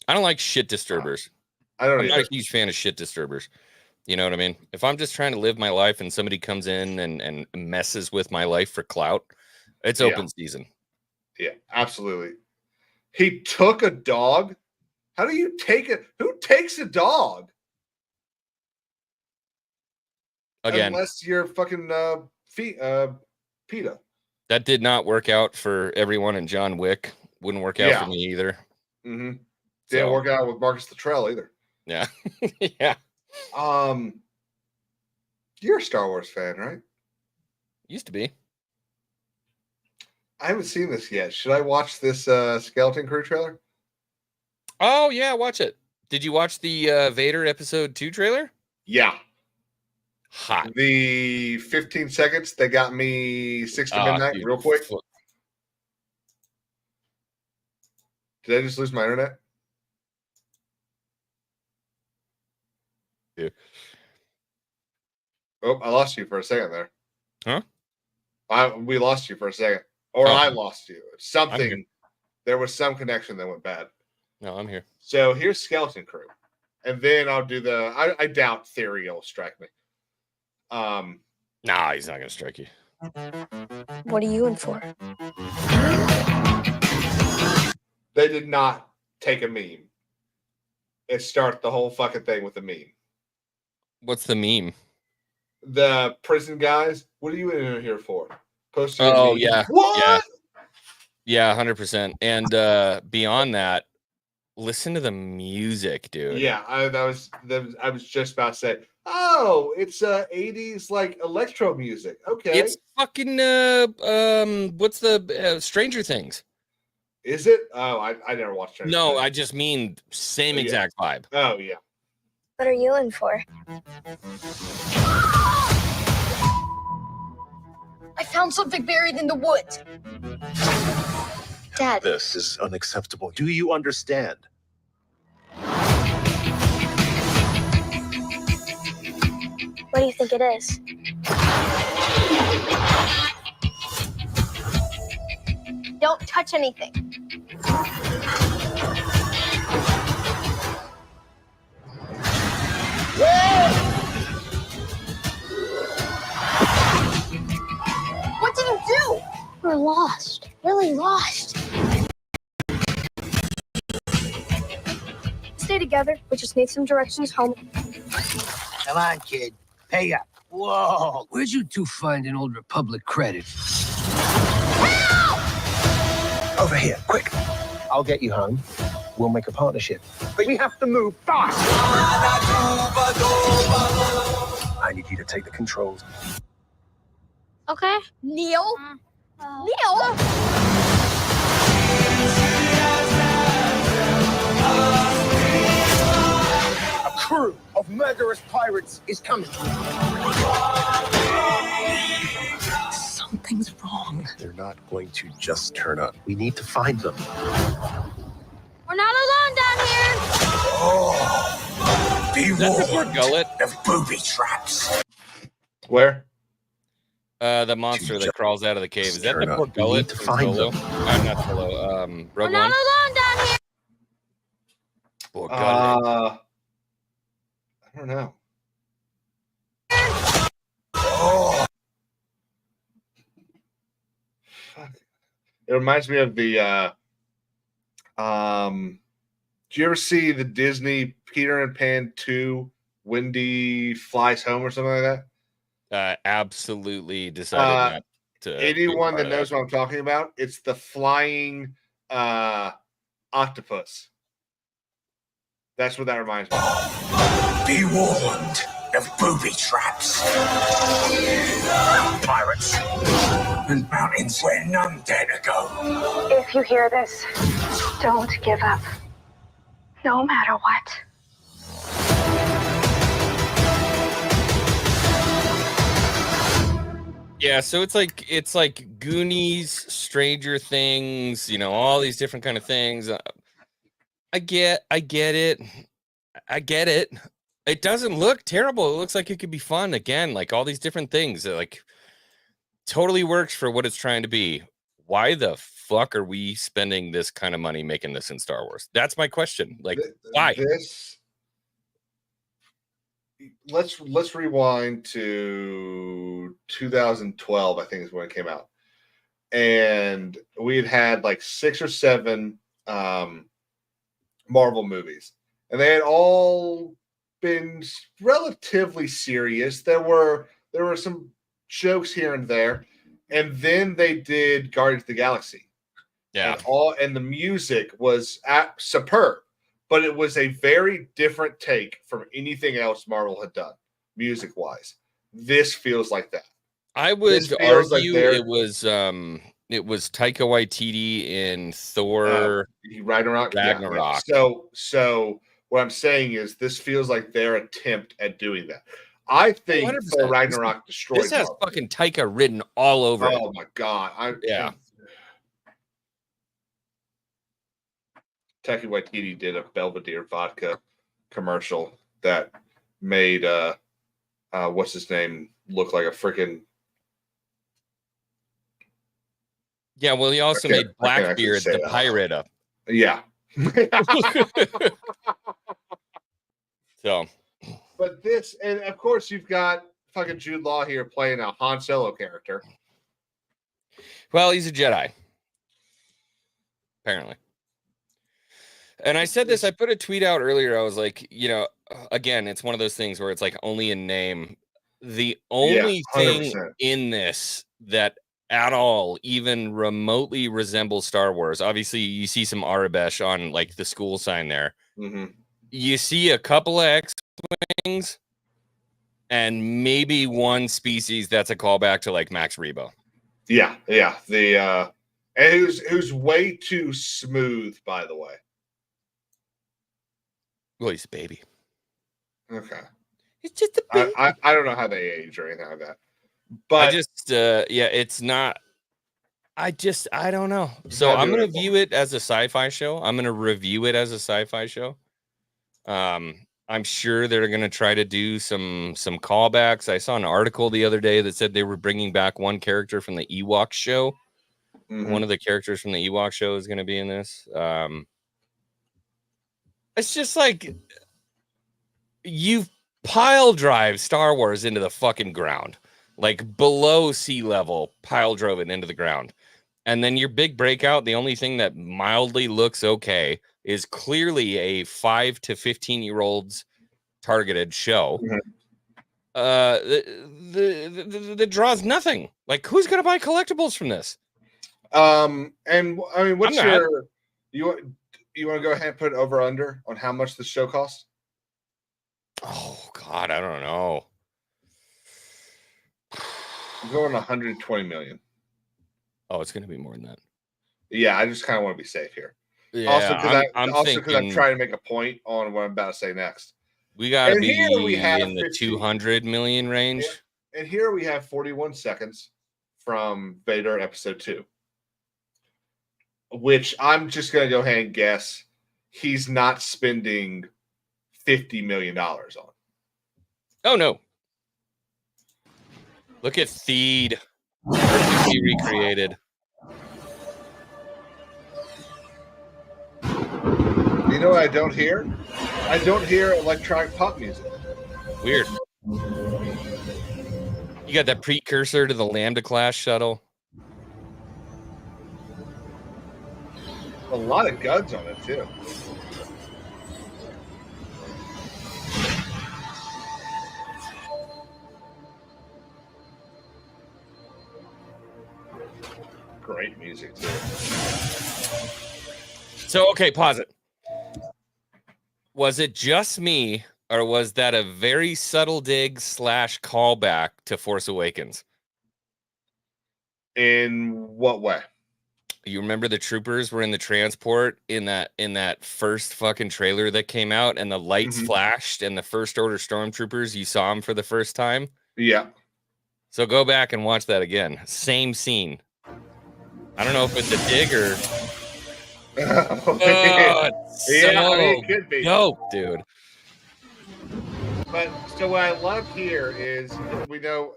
I don't like shit disturbers. I'm not a huge fan of shit disturbers. You know what I mean? If I'm just trying to live my life and somebody comes in and messes with my life for clout, it's open season. Yeah, absolutely. He took a dog. How do you take it? Who takes a dog? Again, unless you're fucking PETA. That did not work out for everyone in John Wick. Wouldn't work out for me either. Didn't work out with Marcus Luttrell either. Yeah. Yeah. You're a Star Wars fan, right? Used to be. I haven't seen this yet. Should I watch this Skeleton Crew trailer? Oh, yeah, watch it. Did you watch the Vader episode 2 trailer? Yeah. Hot. The 15 seconds that got me 6 to midnight real quick. Did I just lose my internet? Yeah. Oh, I lost you for a second there. Huh? We lost you for a second. Or I lost you. Something. There was some connection that went bad. No, I'm here. So here's Skeleton Crew. And then I'll do I doubt Theory will strike me. Nah, he's not gonna strike you. What are you in for? They did not take a meme and start the whole fucking thing with a meme. What's the meme? The prison guys, what are you in here for? posted. Oh yeah, what? Yeah, 100%. And beyond that, listen to the music, dude. Yeah, I was just about to say, oh, it's 80s like electro music. Okay, It's fucking what's the Stranger Things? Is it? Oh, I never watched Stranger No, Things. I just mean same exact vibe. Oh yeah. What are you in for? I found something buried in the woods. Dad. This is unacceptable. Do you understand? What do you think it is? Don't touch anything. What did you do? We're lost. Really lost. Stay together. We just need some directions home. Come on, kid. Pay up. Whoa. Where'd you two find an old Republic credit? Help! Over here, quick. I'll get you home. We'll make a partnership. But we have to move fast. I need you to take the controls. Okay. Neil? Neil? A crew of murderous pirates is coming. Something's wrong. They're not going to just turn up. We need to find them. We're not alone down here. Oh, be Is that the poor gullet? of booby traps. Where? The monster that crawls out of the cave. Is that the poor We gullet? need to find Solo? them. Not Solo. We're Rogue not One. alone down here. Poor gullet. I don't know. Fuck. It reminds me of the do you ever see the Disney Peter and Pan 2 Wendy Flies Home or something like that? Absolutely decided not to. Anyone that knows what I'm talking about, it's the flying octopus. That's what that reminds me of. Be warned of booby traps. Pirates and mountains where none dare to go. If you hear this, don't give up. No matter what. Yeah, so it's like Goonies, Stranger Things, all these different kind of things. I get it. It doesn't look terrible. It looks like it could be fun again, like all these different things. Like totally works for what it's trying to be. Why the fuck are we spending this kind of money making this in Star Wars? That's my question. Like, why? Let's rewind to 2012, I think is when it came out. And we had like 6 or 7 Marvel movies. And they had all been relatively serious. There were some jokes here and there. And then they did Guardians of the Galaxy. Yeah. And the music was superb. But it was a very different take from anything else Marvel had done, music-wise. This feels like that. I would argue it was Taika Waititi in Thor Ragnarok. Yeah. So what I'm saying is this feels like their attempt at doing that. I think Thor Ragnarok destroyed this has Marvel. Fucking Taika written all over it. Oh my god. Yeah. Taika Waititi did a Belvedere vodka commercial that made what's his name look like a freaking. Yeah, well, he also made Blackbeard the pirate up. Yeah. So, but this, and of course, you've got fucking Jude Law here playing a Han Solo character. Well, he's a Jedi, apparently. And I said this, I put a tweet out earlier. I was like, again, it's one of those things where it's like only in name. The only thing in this that at all even remotely resemble Star Wars. Obviously, you see some Arabesh on like the school sign there. Mm-hmm. You see a couple of X-Wings and maybe one species that's a callback to like Max Rebo. Yeah. The and it was way too smooth, by the way. Well, he's a baby. Okay. It's just a baby. I don't know how they age or anything like that. But I just it's not. I don't know. So I'm gonna view it as a sci-fi show. I'm gonna review it as a sci-fi show. I'm sure they're gonna try to do some callbacks. I saw an article the other day that said they were bringing back one character from the Ewok show. Mm-hmm. One of the characters from the Ewok show is gonna be in this. It's just like you pile drive Star Wars into the fucking ground, like below sea level, pile drove it into the ground. And then your big breakout, the only thing that mildly looks okay is clearly a 5 to 15-year-olds targeted show. Mm-hmm. That draws nothing. Like, who's going to buy collectibles from this? And I mean, what's you want to go ahead and put it over under on how much the show costs? Oh God, I don't know. I'm going 120 million. Oh, it's going to be more than that. Yeah, I just kind of want to be safe here. Yeah, also because I'm trying to make a point on what I'm about to say next. We got to be in the 200 million range. And here we have 41 seconds from Vader Episode 2, which I'm just going to go ahead and guess he's not spending $50 million on. Oh, no. Look at Theed. Perfectly recreated. You know what I don't hear? I don't hear electronic pop music. Weird. You got that precursor to the Lambda class shuttle. A lot of guns on it, too. Great music, too. So, okay, pause it. Was it just me, or was that a very subtle dig / callback to Force Awakens? In what way? You remember the troopers were in the transport in that first fucking trailer that came out, and the lights flashed, and the First Order stormtroopers, you saw them for the first time? Yeah. So go back and watch that again. Same scene. I don't know if it's a dig or... it's it could be dope, dude. But so what I love here is we know,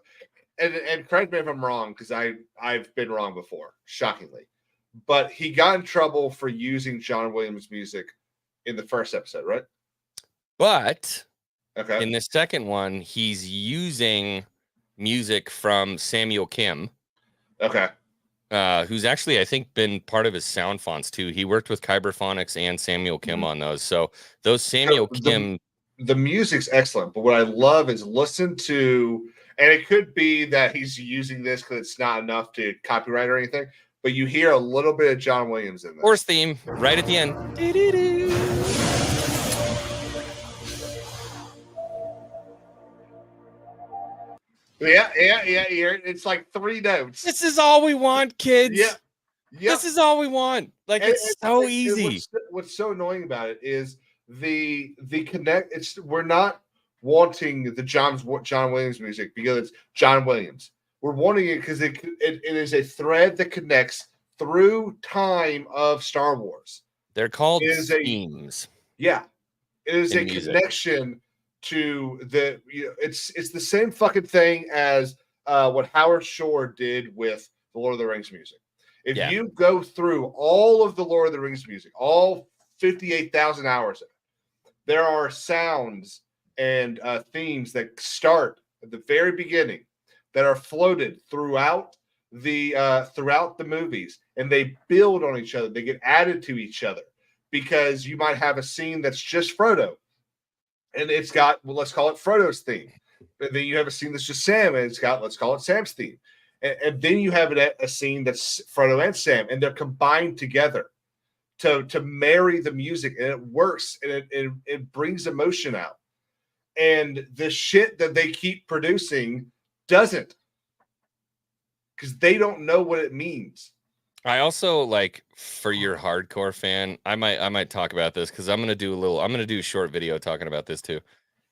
and correct me if I'm wrong, because I've been wrong before, shockingly. But he got in trouble for using John Williams music in the first episode, right? But okay, in the second one, he's using music from Samuel Kim. Okay. Who's actually, I think, been part of his sound fonts too. He worked with Kyberphonics and Samuel Kim on those. So those Samuel Kim... The music's excellent, but what I love is listen to, and it could be that he's using this because it's not enough to copyright or anything, but you hear a little bit of John Williams in there. Horse theme right at the end. Yeah. It's like 3 notes. This is all we want, kids. Yeah. This is all we want. Like, it's so easy. What's so annoying about it is the connect. We're not wanting the John Williams music because it's John Williams. We're wanting it because it is a thread that connects through time of Star Wars. They're called themes. Yeah, it is a music. connection to the. It's the same fucking thing as what Howard Shore did with the Lord of the Rings music. If you go through all of the Lord of the Rings music, all 58,000 hours of it, there are sounds and themes that start at the very beginning that are floated throughout the movies, and they build on each other. They get added to each other because you might have a scene that's just Frodo, and it's got, well, let's call it Frodo's theme. And then you have a scene that's just Sam, and it's got, let's call it Sam's theme. And then you have a scene that's Frodo and Sam, and they're combined together to marry the music, and it works, and it brings emotion out. And the shit that they keep producing doesn't, because they don't know what it means. I also like, for your hardcore fan, I might talk about this because I'm gonna do a short video talking about this too.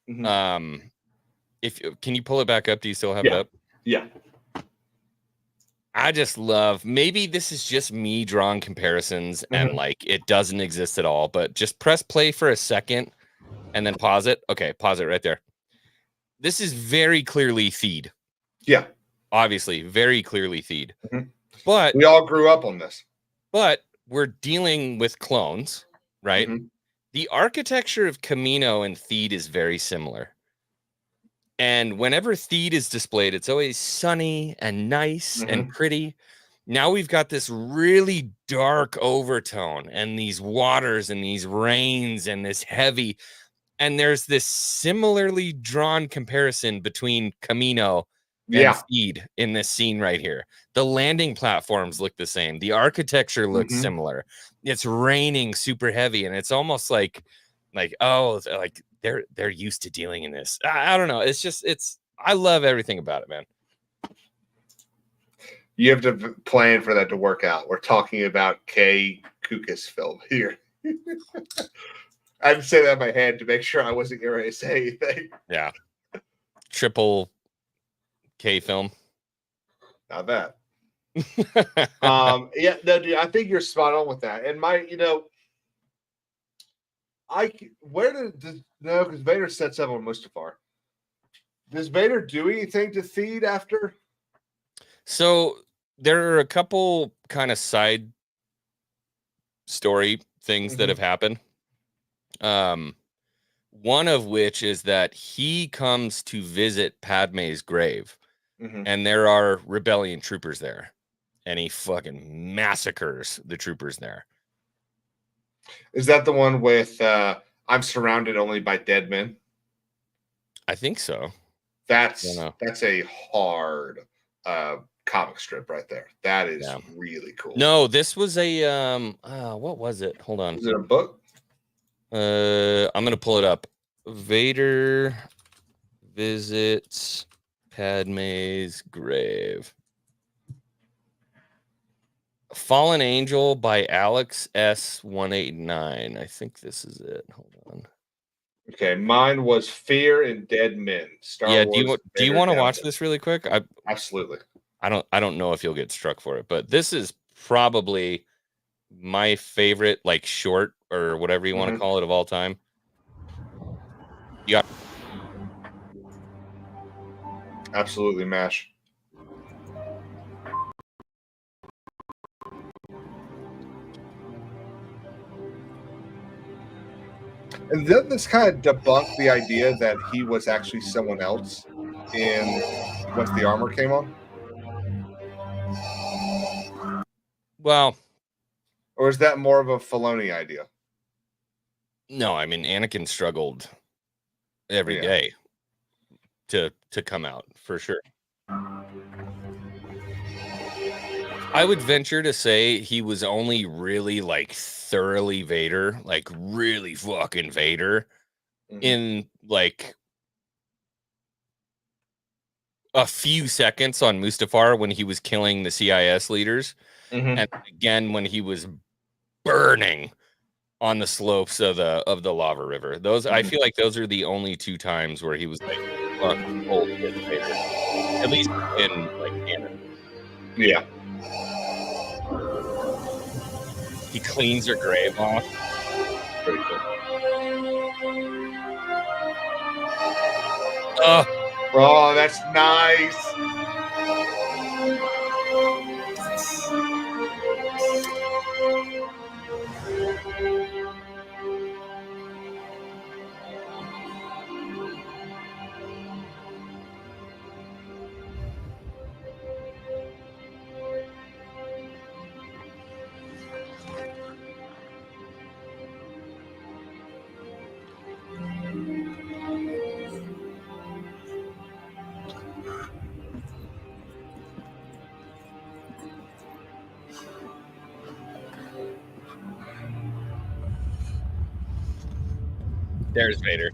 Mm-hmm. Can you pull it back up? Do you still have it up? Yeah. I just love, maybe this is just me drawing comparisons and like it doesn't exist at all, but just press play for a second and then pause it. Okay, pause it right there. This is very clearly Theed. Yeah. Obviously, very clearly Theed. But we all grew up on this. But we're dealing with clones, right? The architecture of Camino and Theed is very similar. And whenever Theed is displayed, it's always sunny and nice and pretty. Now we've got this really dark overtone and these waters and these rains and this heavy. And there's this similarly drawn comparison between Camino and Theed in this scene right here. The landing platforms look the same. The architecture looks similar. It's raining super heavy, and it's almost like they're used to dealing in this. I don't know. I love everything about it, man. You have to plan for that to work out. We're talking about K. Kukas film here. I had to say that in my head to make sure I wasn't going to say anything. Yeah. Triple K film. Not bad. Yeah, no, dude, I think you're spot on with that. And because Vader sets up on Mustafar. Does Vader do anything to Theed after? So there are a couple kind of side story things that have happened. One of which is that he comes to visit Padme's grave, and there are rebellion troopers there, and he fucking massacres the troopers there. Is that the one with I'm surrounded only by dead men? I think so. That's a hard comic strip right there. That is really cool. No, this was a what was it? Hold on. Is it a book? I'm gonna pull it up. Vader visits Padme's grave. Fallen Angel by Alex S189. I think this is it. Hold on. Okay, mine was Fear and Dead Men. Star Wars, do you want to watch this really quick? Absolutely. I don't know if you'll get struck for it, but this is probably my favorite, like, short or whatever you want to call it of all time. Yeah. Absolutely, MASH. And then this kind of debunked the idea that he was actually someone else once the armor came on. Well, or is that more of a Filoni idea? No, I mean, Anakin struggled every day to come out, for sure. I would venture to say he was only really, like, thoroughly Vader, like really fucking Vader, in like a few seconds on Mustafar when he was killing the CIS leaders, and again when he was burning on the slopes of the lava river. Those I feel like those are the only two times where he was like old Vader, at least in like canon. Yeah. He cleans her grave off. Pretty cool. Oh, that's nice. There's Vader.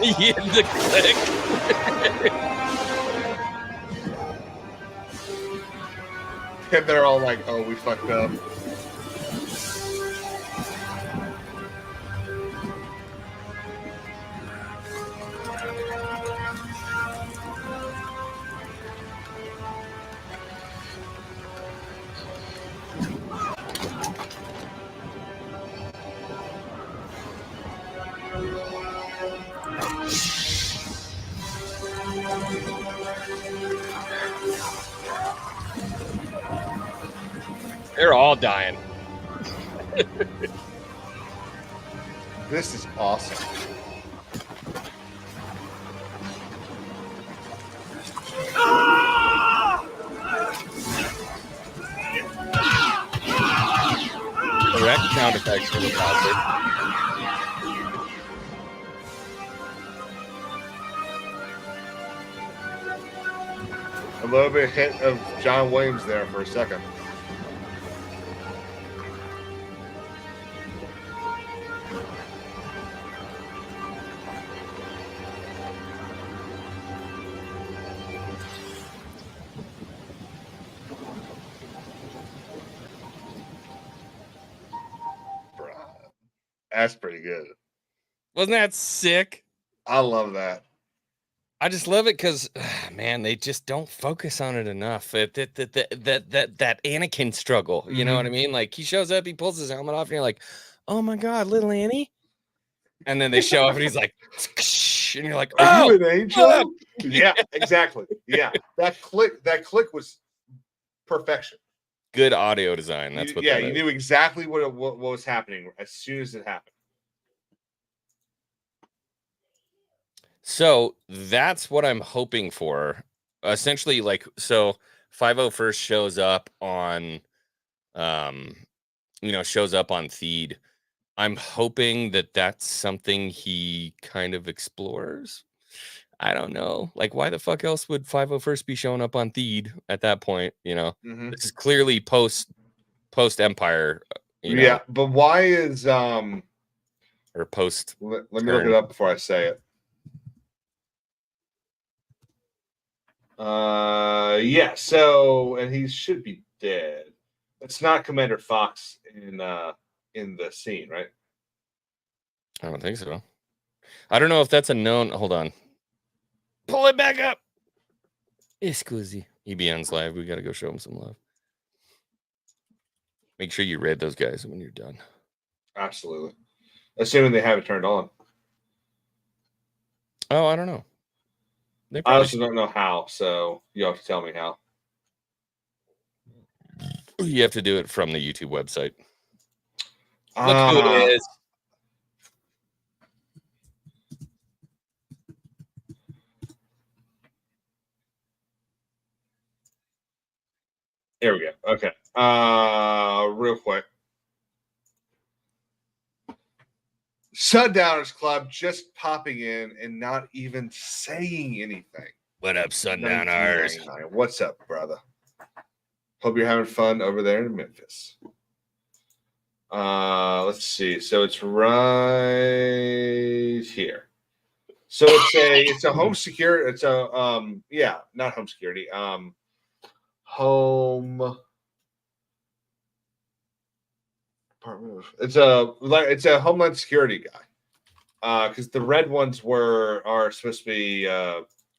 He hit the click. And they're all like, "Oh, we fucked up." They're all dying. This is awesome. Correct sound effects for the concert. A little bit hit of John Williams there for a second. That's pretty good. Wasn't that sick? I love that. I just love it because, man, they just don't focus on it enough. That Anakin struggle, you know what I mean? Like he shows up, he pulls his helmet off, and you're like, "Oh my god, little Annie!" And then they show up, and he's like, and you're like, "Are "Oh, you an angel?" Yeah, exactly. Yeah, that click was perfection. Good audio design. That's what. Yeah, you knew exactly what was happening as soon as it happened. So that's what I'm hoping for. Essentially, like, so 501st shows up on, shows up on Theed. I'm hoping that that's something he kind of explores. I don't know. Like, why the fuck else would 501st be showing up on Theed at that point? You know, this is clearly post Empire. Yeah, but why is or post? Let me look it up before I say it. Yeah. So, and he should be dead. It's not Commander Fox in the scene, right? I don't think so. I don't know if that's a known. Hold on. Pull it back up. Excuse EBN's live. We got to go show him some love. Make sure you raid those guys when you're done. Absolutely. Assuming they have it turned on. Oh, I don't know. I also don't know how, so you have to tell me how. You have to do it from the YouTube website. Look who it is. Here we go. Okay. Real quick. Sundowners Club just popping in and not even saying anything. What up, Sundowners? What's up, brother? Hope you're having fun over there in Memphis. Let's see. So it's right here. So it's a home security. It's a not home security. Home. It's a Homeland Security guy. Because the red ones are supposed to be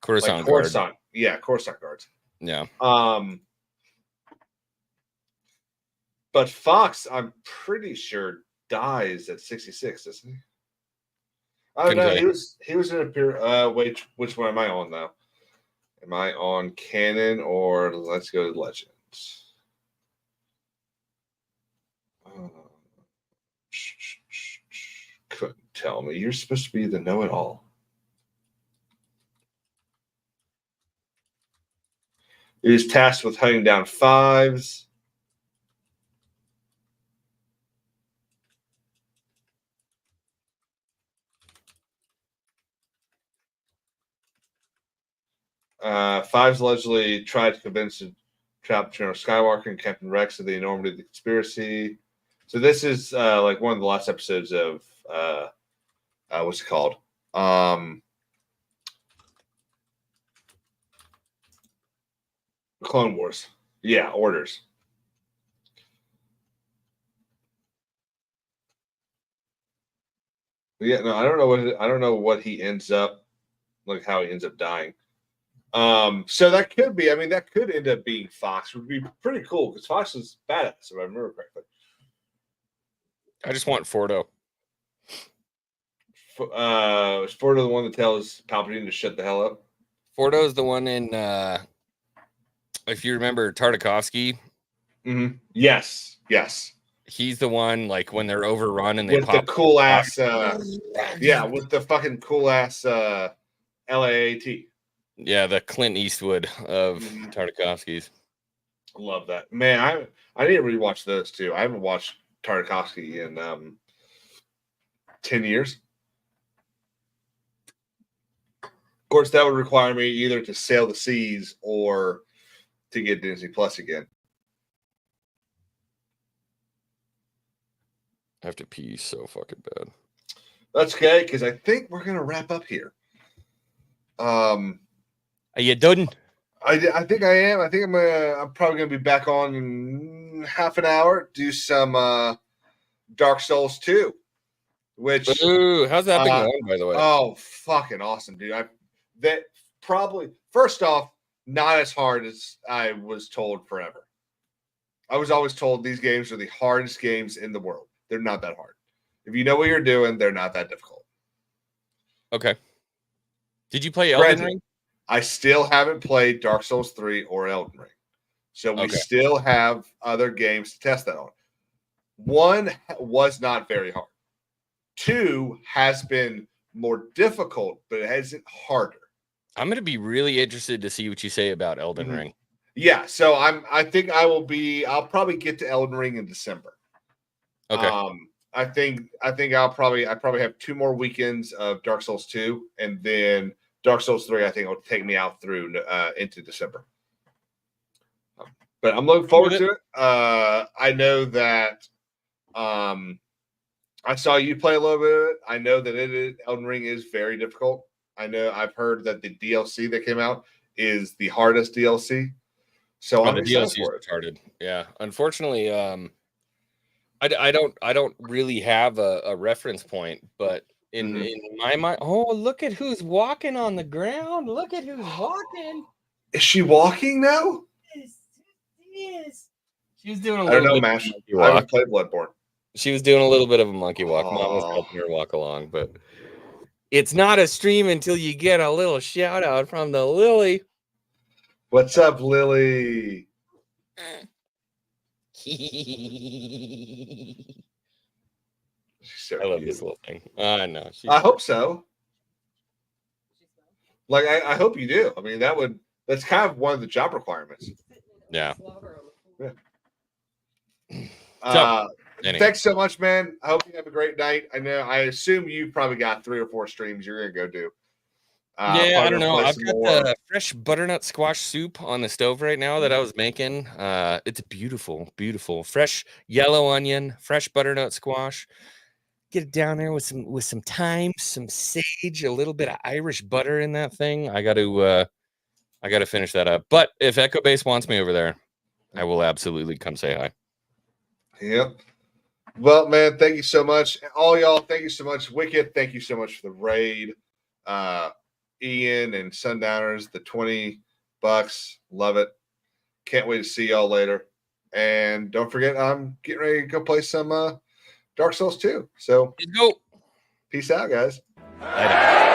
Coruscant Coruscant. Yeah, Coruscant guards. Yeah. But Fox, I'm pretty sure, dies at 66, doesn't he? Oh no, he was in a period. Wait, which one am I on now? Am I on canon or let's go to Legends? Couldn't tell me. You're supposed to be the know-it-all. He was tasked with hunting down fives. Fives allegedly tried to convince Trap General Skywalker and Captain Rex of the enormity of the conspiracy. So this is like one of the last episodes of what's it called? Clone Wars. Yeah, Orders. Yeah, no, I don't know what he ends up like, how he ends up dying. So that could be. I mean, that could end up being Fox. Would be pretty cool because Fox is badass, if I remember correctly. I just want Fordo. Is Fordo the one that tells Palpatine to shut the hell up? Fordo is the one in. If you remember Tartakovsky. Mm-hmm. Yes. He's the one, like, when they're overrun and they with pop the cool ass. Yeah, with the fucking cool ass LAAT. Yeah, the Clint Eastwood of Tartakovsky's. Love that, man. I need to rewatch those too. I haven't watched Tartakovsky in 10 years. Of course, that would require me either to sail the seas or to get Disney Plus again. I have to pee so fucking bad. That's okay, because I think we're gonna wrap up here. Are you done? I think I am. I think I'm probably gonna be back on in half an hour. Do some Dark Souls 2. Which how's that been going, by the way? Oh, fucking awesome, dude. That probably, first off, not as hard as I was told forever. I was always told these games are the hardest games in the world. They're not that hard. If you know what you're doing, they're not that difficult. Okay. Did you play Elden Ring? I still haven't played Dark Souls 3 or Elden Ring. So we still have other games to test that on. 1 was not very hard. 2 has been more difficult, but it isn't harder. I'm going to be really interested to see what you say about Elden Ring. Yeah, so I think I'll probably get to Elden Ring in December. Okay. I think I probably have 2 more weekends of Dark Souls 2, and then Dark Souls 3 I think will take me out through into December. But I'm looking forward to it. I know that I saw you play a little bit of it. I know that Elden Ring is very difficult. I know I've heard that the DLC that came out is the hardest DLC. So I'm excited for it. Started. Yeah. Unfortunately, I don't really have a reference point, but in my mind, oh, look at who's walking on the ground. Look at who's walking. Is she walking now? Yes. She was doing a I don't little know, Mash. I haven't played Bloodborne. She was doing a little bit of a monkey walk. Mom was helping her walk along, but it's not a stream until you get a little shout out from the Lily. What's up, Lily? So I love this little thing. I know. I hope so. Like I hope you do. I mean, that's kind of one of the job requirements. Yeah. Anyway. Thanks so much, man. I hope you have a great night. I assume you probably got 3 or 4 streams you're gonna go do. Yeah, I don't know. I've got the fresh butternut squash soup on the stove right now that I was making. It's beautiful, beautiful. Fresh yellow onion, fresh butternut squash. Get it down there with some thyme, some sage, a little bit of Irish butter in that thing. I got to finish that up. But if Echo Base wants me over there, I will absolutely come say hi. Yep. Well, man, thank you so much. All y'all, thank you so much. Wicked, thank you so much for the raid. Ian and Sundowners, the $20. Love it. Can't wait to see y'all later. And don't forget, I'm getting ready to go play some Dark Souls 2. So let's go. Peace out, guys. Later.